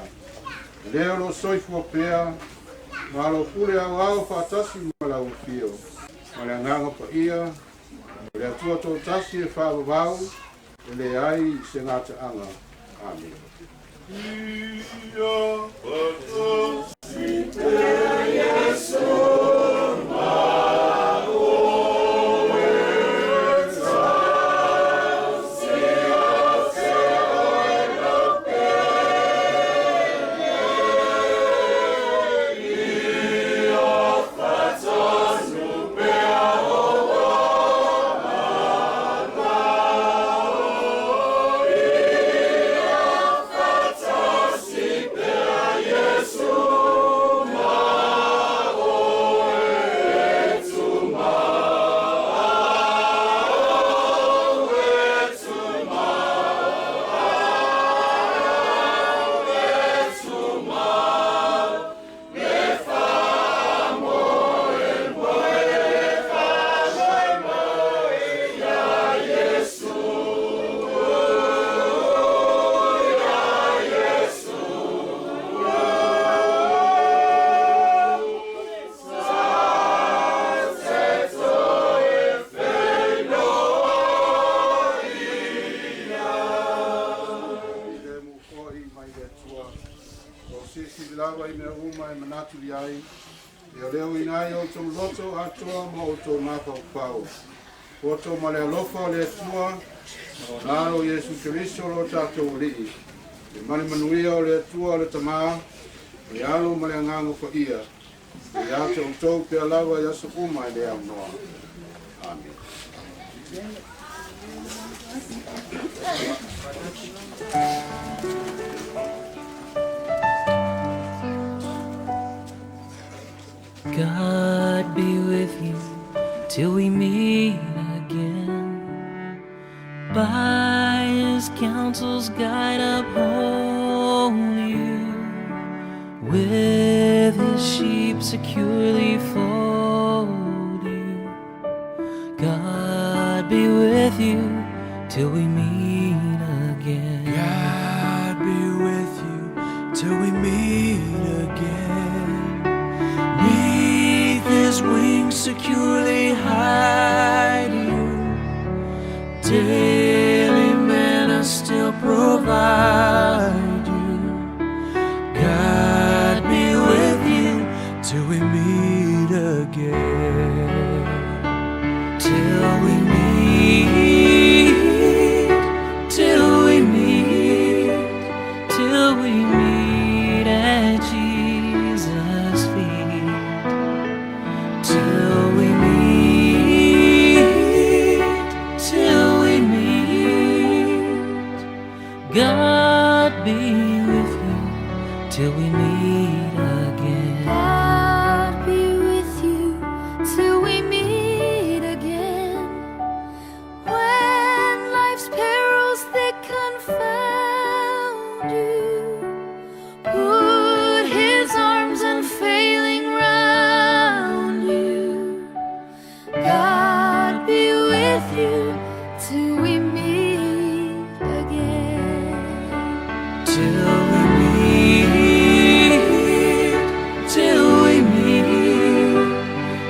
E leo lo soifua pēa ma lo pule au au whaatasi ma la o fio. Ma le anganga pa ia, le atua tō tasi e whaavavau le ai se ngata anga. Amen. Ia patasi te Yesu lava i mea uma e manatu i ai. E o leo inai o tō loto atua mo o tō napa o pau. O tō ma le alofa o le atua, o naro Yesu Keriso lo tātou lii. E mani manuia o le atua o le tamaa, o le alo ma le angango pa ia. E ate o tō pia lava i aso uma e le au noa. Amen. God be with you till we meet again. By His counsel's guide uphold you. With His sheep securely fold you. God be with you till we meet again. God be with you till we meet again. His wings securely hide you. Daily manna still provide you. God be with you till we meet again. Till we meet, till we meet, till we meet at Jesus' feet. Till we meet, God be with you till we meet again. God be with you till we meet again. When life's perils they confound you, put His arms unfailing round you. God be with you till we meet again. Till we meet, till we meet,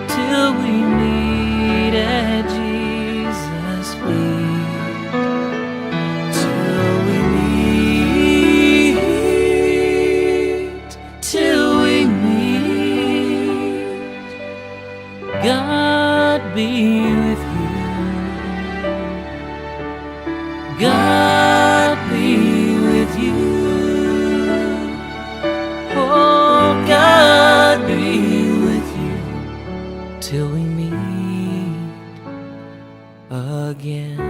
till we meet at Jesus' feet. Till we meet, till we meet, God be with you. God be you. Oh, God, be with you till we meet again.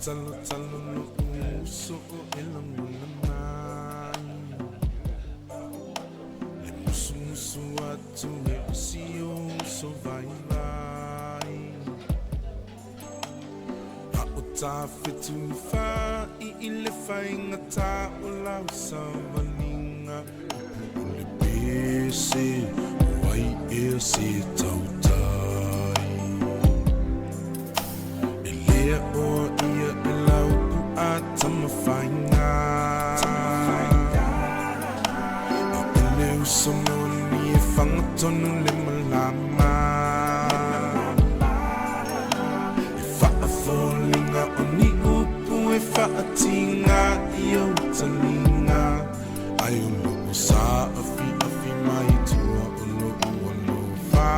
talo talo no uso o ilang mananay Le musu musu atu e usio so vai vai Ha o ta fitu fa I le fai ngata o lau sa vaninga O le pese wai e se tau tai E lea o ia e lau u a tama whainga A e leu samoni e whangatonu le malama E whaafolinga o ni upu e whaatinga I o talinga Ai o loo sa afi afi mai tua o loo wha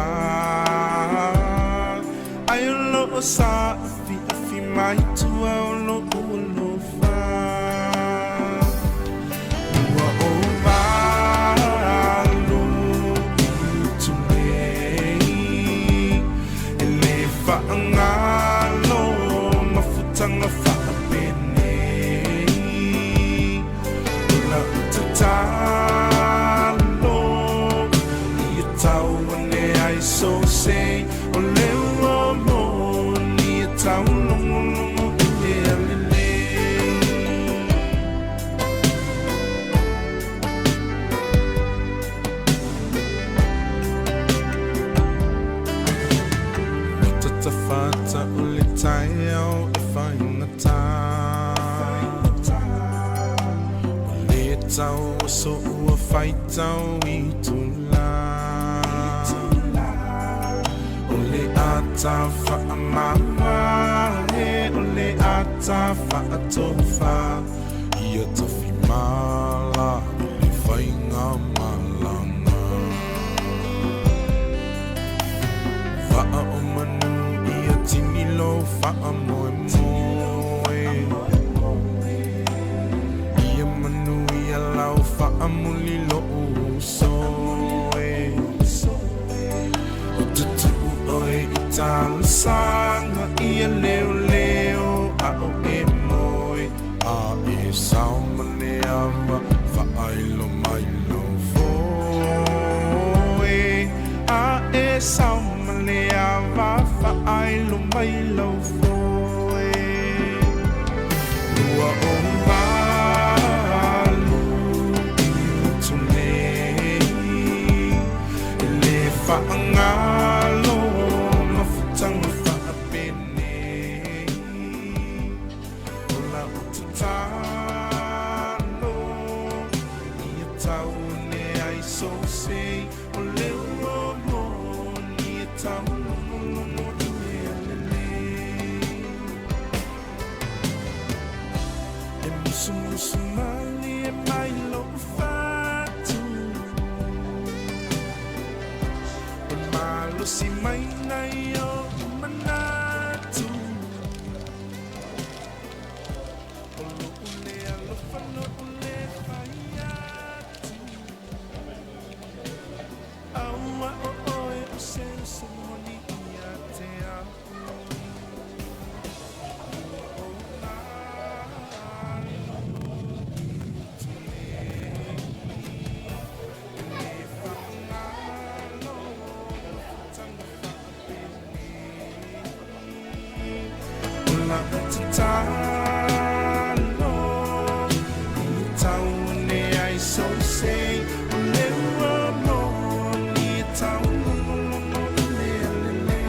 Ai o loo sa afi afi mai tua o loo wha Ua o valo tu nei E le whaangalo mafutanga whaapenei Ula utatalo Ia tau ane ai so sei O leo o moni Ia tau longo longo e alele Watata fata ule tai au e whaingata Le tau o so ua whai tau I tula O le ata whaamama O le ata whaatofa Ia tofi mala O le whainga malanga Wha o manu Ia tinilo wha moe moe Ia manu ia lau whaamuli lo usoe O tutu oe I tala sanga Ia leo leo a o e moe A e sao mane ama whaailo mai lo foe A e sao mane ama whaailo mai lo foe Lua o valo tu nei E le whaangalo mafutanga whaapenei Ola o tatalo Ia tau ne ai so sei O leo o moni Ia tau longo longo I me alele E musu musu mali e mai lo fatu E malo si mai nai o manatu O lo ule alo whano ule whaiatu Aua o oe o se moni ia te au O lalo tu nei Le whaangalo mafutanga whaapenei Ola utatalo Ia tau ne ai so sei O leo o moni Ia tau longo longo I me alele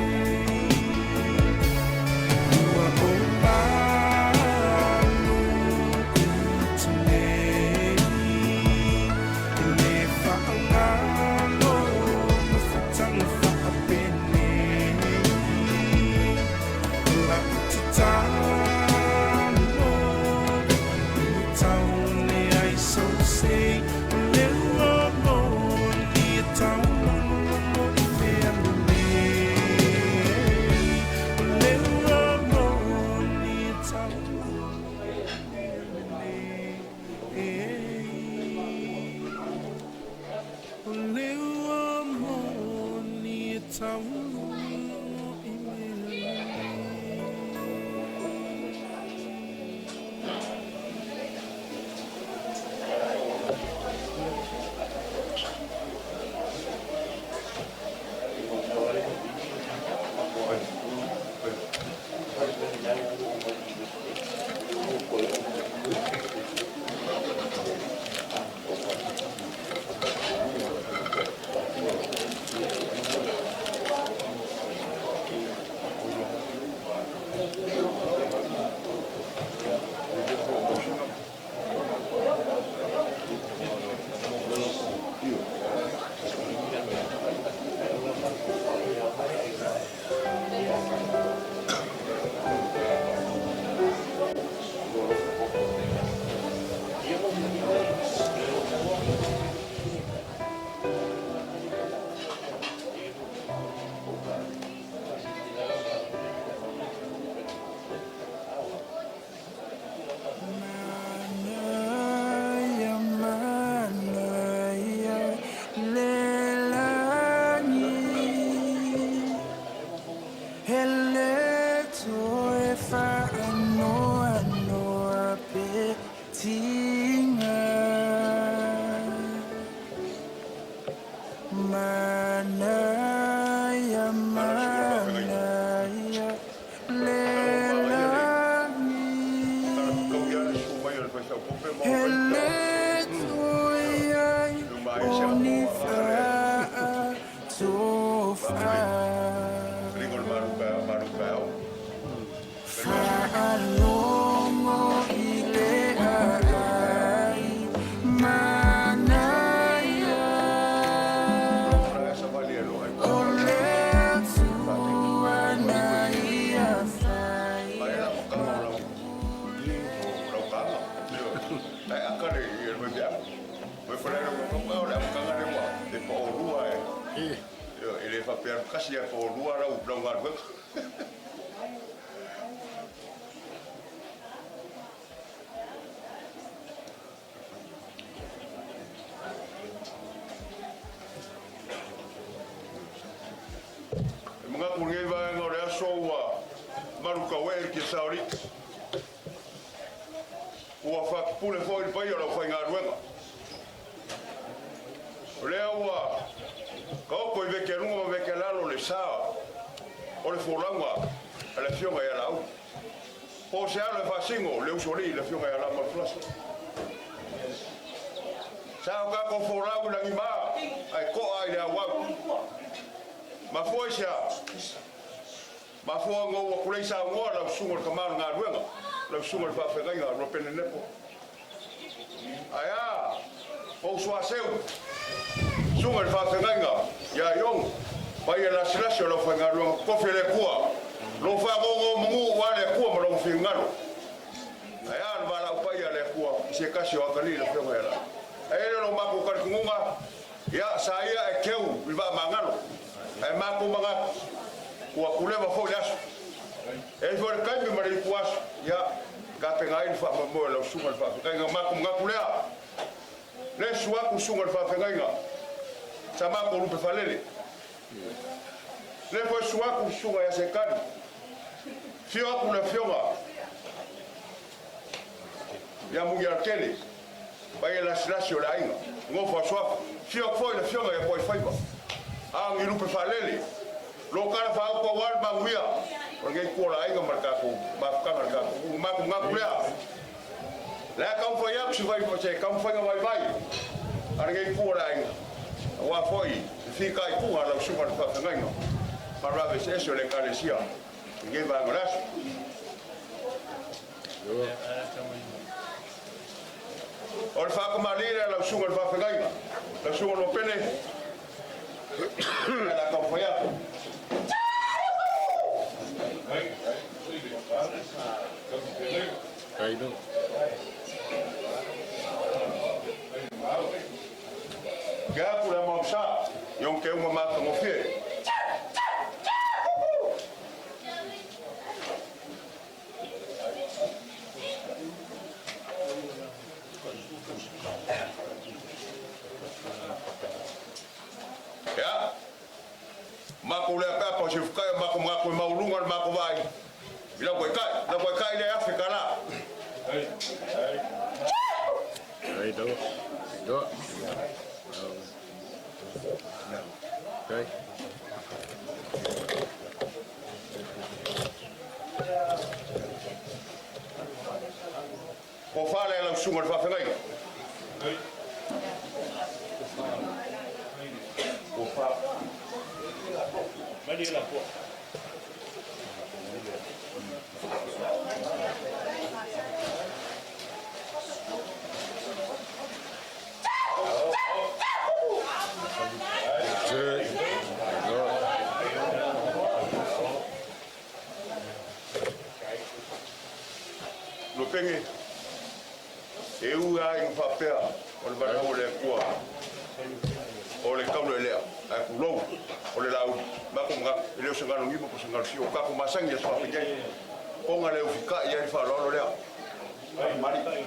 Ua o valo tu nei E le whaangalo mafutanga whaapenei Ola utatalo Ia tau ne ai so sei O leo o moni Ia tau longo longo I me alele O leo o moni Ia tau longo I me alele O leo o moni Ia tau longo I me alele manaya manaya lelani hele tuyai onifa tofa fa'alongo ile ai manaya ole tuanaya fai Ele vai pegar caixa por rua ou para um arco. Mga kurngay ba ngore aso wa maruka we ki sauri. Wa fa pule foi pai ora foi ngaruenga. Lewa ka ko ve ke rungo ve ke lalo le sa. O le foranga ala fionga ya lau. O se ala fa singo le usori le fionga ya la ma plus. Sa ka ko forau la ngima ai ko ai le wa. Ma foi xa. Ma foi ngo wa kulei sa ngo la sungo ka ma nga ruenga. La sungo fa fa nga no pene nepo. Aya. O so aseu. Sungo fa fa nga ya yong. Pai la slasho lo fa nga ruenga ko fele kua. Lo fa ngo mu wa le kua ma lo fi ngalo. Aya ba la pai le kua se kasi wa kali le fa nga la. Aya lo ma ko ka ngunga. Ya saya e keu ba mangalo. Ai mako mga kua kuleva fo laso e for kai me mari kuas ya ka pengai fa mo la sunga fa kai nga mako mga kulea le suwa ku sunga fa pengai nga sa mako lu pe falele le fo suwa ku sunga ya sekani fio ku le fionga ya mu ya kele bai la slasio la inga ngo fo suwa fio fo le fionga ya poi faiba ang ilu pe falele lo kala fa ko war banguia porque ko la inga marka ko ba ka marka ko ma ko ngakula la kam fo yak su vai ko che kam fo vai vai arge ko la inga wa foi fica ai ku ala su va fa nganga para ver se eso le carecía que va gras or fa ko malira la su va fa nganga la su no pene la confianza. Ahí no. Ya por la mamsa, yo que uma mata no fie. Ya, mako le ka po sifuka mako mako maulunga mako vai. Bila ko kai le Afrika la. Ai do. Okay. Ko fale la sunga fa fengai. Mari la po. Lo pengi. Eu ai un papel, o le bana o le kua. O le kaule lea, ai kulou, o le lau, mako mga, ele o sangano ngimo ko sangano si o kako masangi ya swa pingai. O nga le o fika ia i fa lolo lea. Ai mari.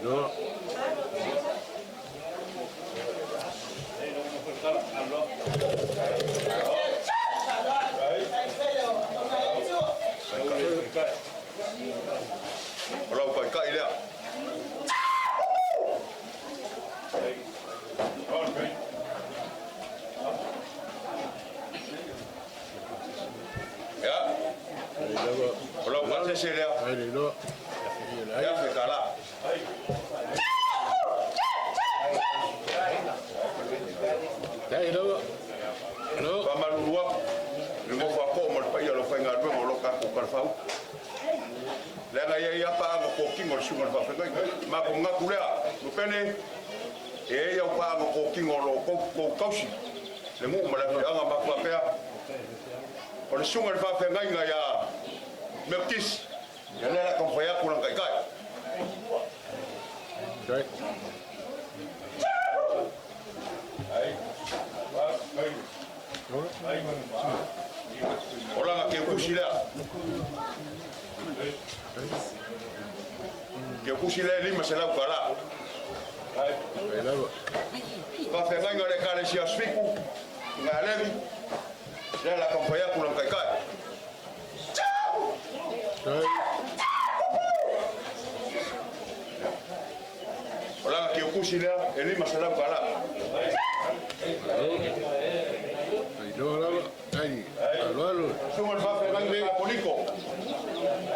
No. Hola, kai kai lea. Ya. Kalau macam saya lea. Ya, saya kalah. Pamalua, lengo fako mal pai lo fai ngal mo lo ka ko kal fau. Le nga ia pa ngo ko kingo sungal fa fa ma ko nga kulea. Lu pene e ia pa ngo ko kingo lo ko kausi. Le mo mala fa nga ma fa pea. O le sungal fa fa nga ya meptis. Ya le la ko fa ya kulang kai kai. Right. Orang ke kusila. Ke kusila lima sela kala. Va pegar ngale kale si asfiku. Ngalevi. Ya la kompaya kulang kai kai. Orang ke kusila lima sela kala. Sungai Bapak dengan Poliko,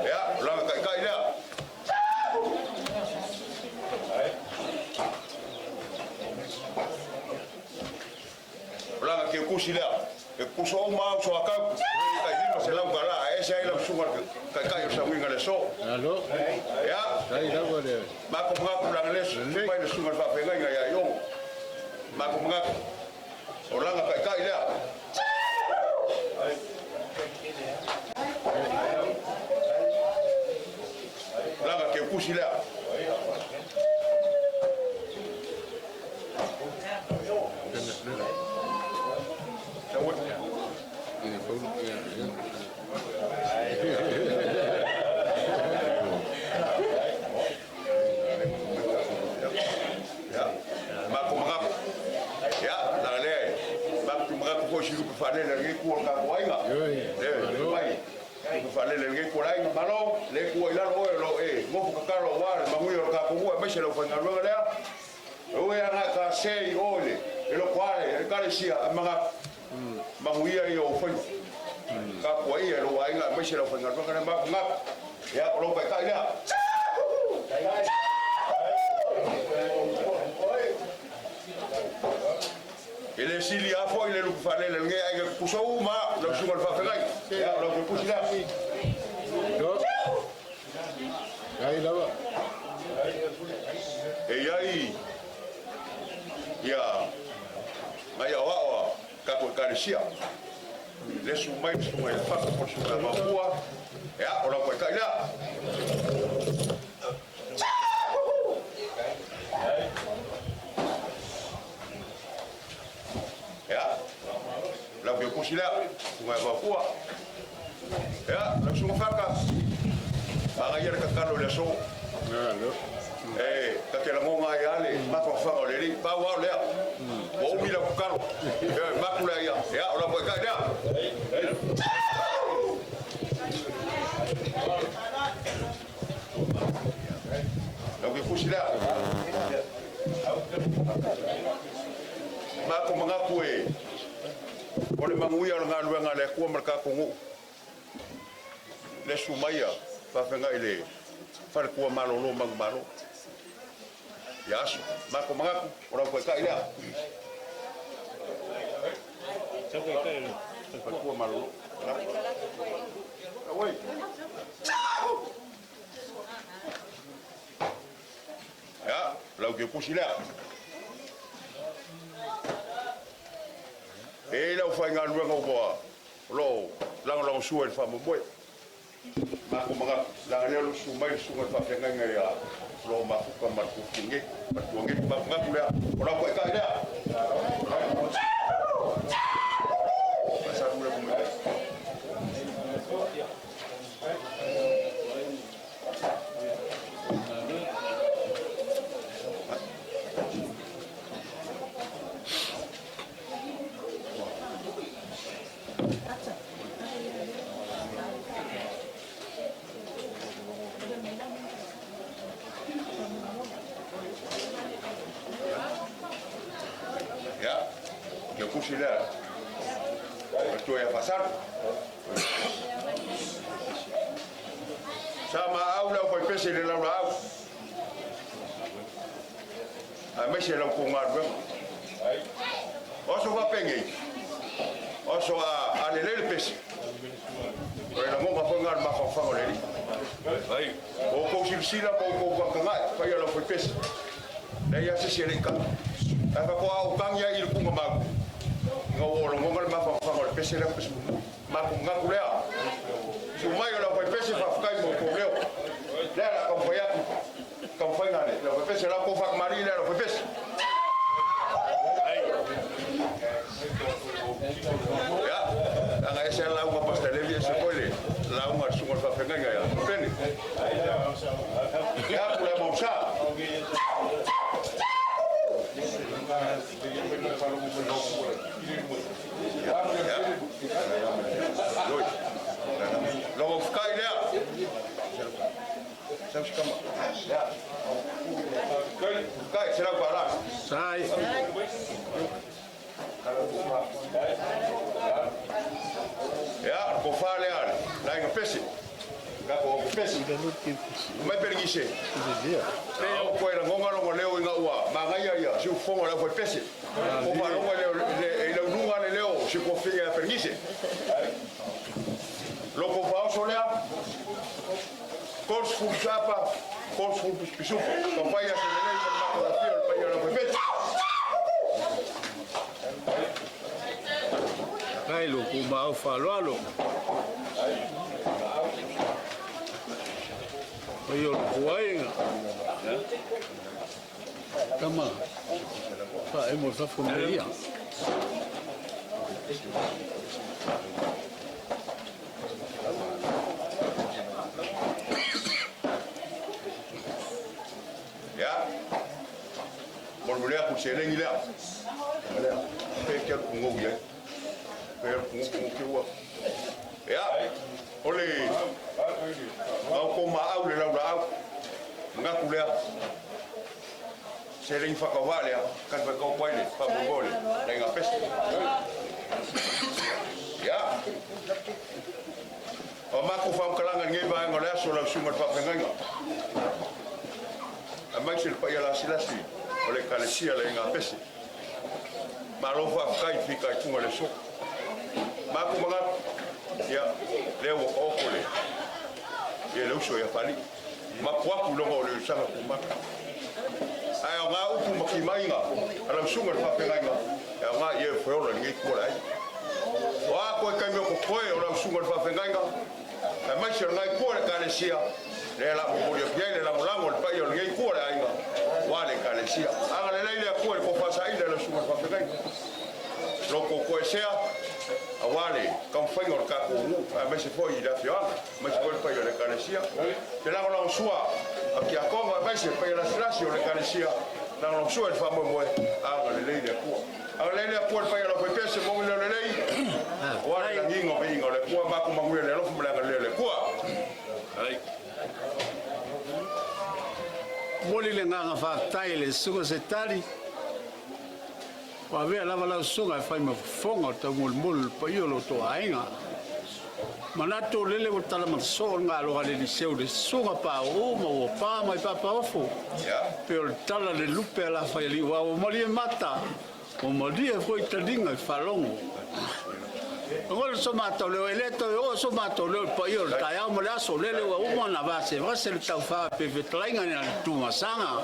ya, ulang kai dia. Ulang ke kusi dia, ke kuso mau so akak, kai dia masih lam kala, saya lam sungai kai sama dengan leso. Ya, mak mengaku ulang les, supaya sungai Bapak dengan ya yong, mak mengaku ulang kai dia. Langa ke kusila. Mak mengap. Ya, lale. Mak mengap ko siru pafale lagi ko ka ko ainga. Baik. Ko fale lagi ko ainga malo, le ko ila lo mo ka karo wa mangu yo ka ko wa meshe lo fanga lo lea. O ya ka sei ole. Elo kwale, ka le sia manga mangu ia yo fa. Ka ko ia lo ainga meshe lo fanga lo ngap. Ya lo pa ka ila. Ele sili afo ile lu fale le nge ai kusou ma lo sungal fa fegai ya lo ke kusila do ai lawa e ai ya mai awa ka ko karisia le sumai fa ko sungal ma bua ya lo ko ka ila ya la que kusila sungai Papua ya langsung faka agayar ka kalo le so ka la monga yale ma ko fa ole ri pa wa le o mi la karo ma kula ya ora ko ka ya la que kusila ma ko mangaku ole mangui ala ngaluanga le ko marka kongu le sumaya fa fenga ile fa ko malo lo mang malo ya su ma ko mangaku ora ko ka ile fa ko malo oi ya la que pusila e la fa nga luenga bo lo lang suel fa mo boy ma ko mga la le lo sumai sunga fa fenga nga ya lo ma ko ma ko kinge ma ko nge ba nga kula ora ko ka ida sa dule ko me kusila. Tu ya pasar. Sama au la foi pese le la au. A me se la ko ngarwe. Oso va pengi. Oso a le pese. Ora mo va ngar ma fa le. Ai. O ko sila ko kanga fa ya la foi pese. Na ya se le ka. Aka ko au kanga il ku ma. Ngawolo ngongal ma fa le pese la pese. Ma ku ngakulea. Sumayo la foi pese fa kai mo ko leo. La ko foi aku. Ko foi ngane. La foi pese la ko fa mari la foi pese. Ya, anga esa la uma pasteleria se pode. La uma sungol fa fenganga ya. Peni. Ya pula mausa. Logo ficar ideia. Sabes como? Ya. Cai, será para. Sai. Ya, ko fale ala. La nga pesi. Ga ko pesi. Mai pergise. Leo ko era ngonga no leo nga ua. Manga ya, si fonga la foi pesi. Ko ba no leo le nunga le leo, si ko figa pergise. Lo ko fa solea. Kors fu chapa, kors fu pisu. Campaña se le lei per la fio, il paio la foi pesi. Kai lo ku mau fa lo. Ayo kuainga. Kama. Fa emo fa funeria. Ya. Mulai aku seleng gila. Peker pungo ya. Peker pungo kiwa. Ya. Ole. Au ko ma au le la au. Ngaku le. Seleng fa ka vale kan fa ko poile fa bongole. Lenga pes. Ya. O ma ko fam kalanga ngi ba ngole so la sunga fa nganga. Amai se pa ya la silasi. Ole kalesia lenga pes. Ma lo fa kai fika tunga le so. Ma ko manga ya leo okole. Ye leo so ya pali. Ma kwa ku longo le sanga ku ma. Ai nga upu makimainga. Ala sunga fa nganga. Ya nga ye fo lo ngi ko lai. Wa ko kai me ko koe ala sunga fa nganga. Amai se ngai ko le kalesia. Le la mo le piele la molango le paio ngai ko le ainga. Wa le kalesia. Aga le le ko ko fa sai le sunga fa nganga. Loko ko sea awale kan fangor ka ko me se foi da fio me se foi paio le kalesia. Te la no sua aquí a Congo me se paio la slasio le kalesia. La no sua el famo mo aga le le ko. Aga le ko el paio la foi pese mo le le. Wa le ngingo bingo le ko ma ko ma le lo fu le ko. Ai. Moli le nganga fa taile sugo se tali. Wa vea lava la sunga fai ma fonga ta mul pa yo lo to ainga. Manato lele o tala ma so nga lo ale di seu de sunga pa o ma o pa mai pa ofo. Ya. Pero tala le lupe la fai li wa o moli mata. O moli e foi tadinga falongo. Ngol so mato le eleto o so mato le pa yo ta ya mo la so lele o mo na base va se ta fa pe vetlainga na tu masanga.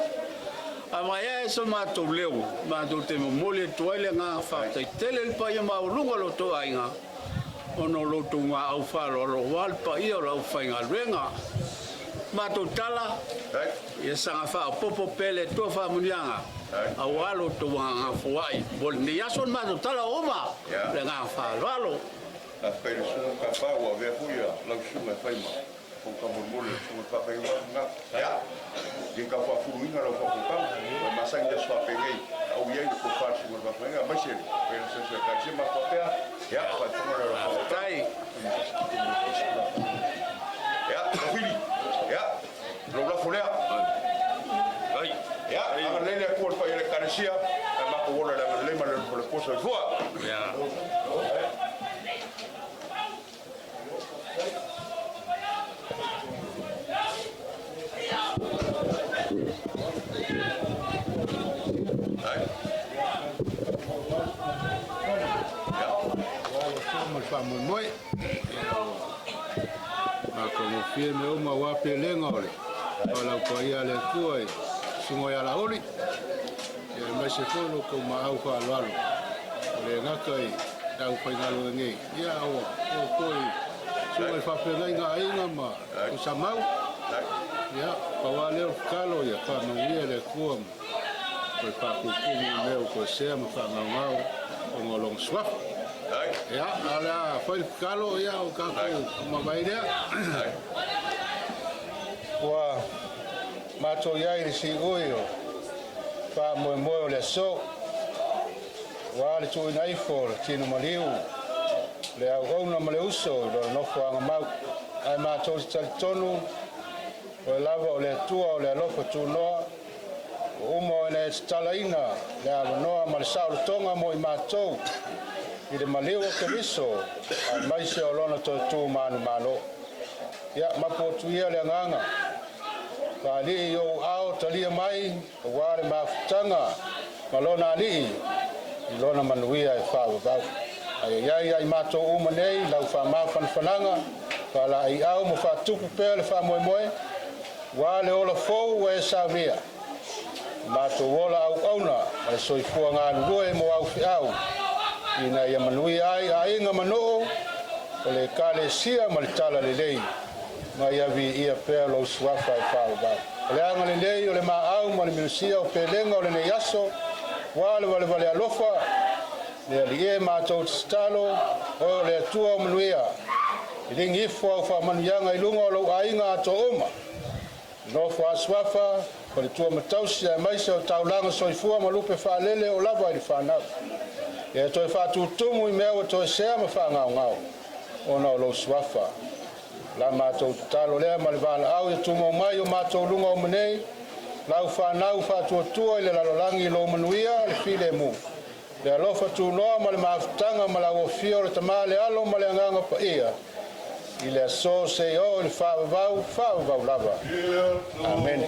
Amaya so mato leo mato te mole toile nga fa te tele pa ia ma lunga lo to ainga ono lo to nga au fa lo wal pa ia lo fa nga renga mato tala ia sanga fa popo pele to fa munyanga awalo to nga fuai bol ni yason mato tala oma le nga fa lo La fe de su capa o ve fuya la su me faima. Con camurmul su me fa faima. Ya. Din ka fa furuinga lo fa ka. Ma sang de swa pegei. Au ye ko fa su me fa faima ba sheri. Pero se ka se ma papea. Ya fa tuma lo fa. tai Ya, fili. Ya. Lo la folea. Ai. Ya, aga lele ko fa ile karesia. Ma ko wala la le ma le poso fua. Ya. Ai. Ma fa moi. Ma como firme uma wa pelenga ole. Ola ko ia le kuai. Sungo ya la oli. E mai se fono ko ma au fa lo. Le ngakai dau pai ngalo ngi. Ia o koi. Sungo fa pelenga ainga ma. Ko samau. Ya, pa wa le kalo ya fa no ia le kuam. Ko fa ku ku meu ko se ma fa ngau o ngolong swap. Ya, ala foi kalo ya o kako mabaida. Wa mato ya ile si oyo. Pa mo le so. Wa le tu nai for tino maliu. Le au na male uso do no fa ngau. Ai mato tonu. O lava o le tua o le lofa tu no. Umo le talaina le no mal saul tonga mo i mato. I le maleo ke riso a mai se o lona to tu manu malo ya mapo tu ia le nganga ka li yo ao talia mai o wale mafutanga malona li I lona manuia e fa ba ai mato uma nei lau fa mafan fananga ka la ai ao mo fa tupu pe le fa moe wale ola fo e savia mato wola au auna ai soifua ngā nurue mo au fi au ina ia manui ai inga mano o le kale sia malitala le lei ma ia vi ia pe lo swafa e pau ba le anga le lei o le ma au ma le minusia o pelenga o le nei aso wale alofa le alie ma tau stalo o le tua o manuia I ringi ifo au fa manuianga I lunga o lo ainga ato oma no fa swafa o le tua matausi ai maisa o taulanga soifua ma lupe fa lele o lava I le whanau e toi fa tutumu I mea o toi sea ma fa ngau ona o lo swafa la matou talo le ma le vala au e tumo mai o matou lunga o menei lau fa nau fa tuatua I le lalolangi lo manuia le file mu le alofa tu noa ma le mafutanga ma lau o fio le tama le alo ma le anganga pa ia I le aso se o le fa vau lava amen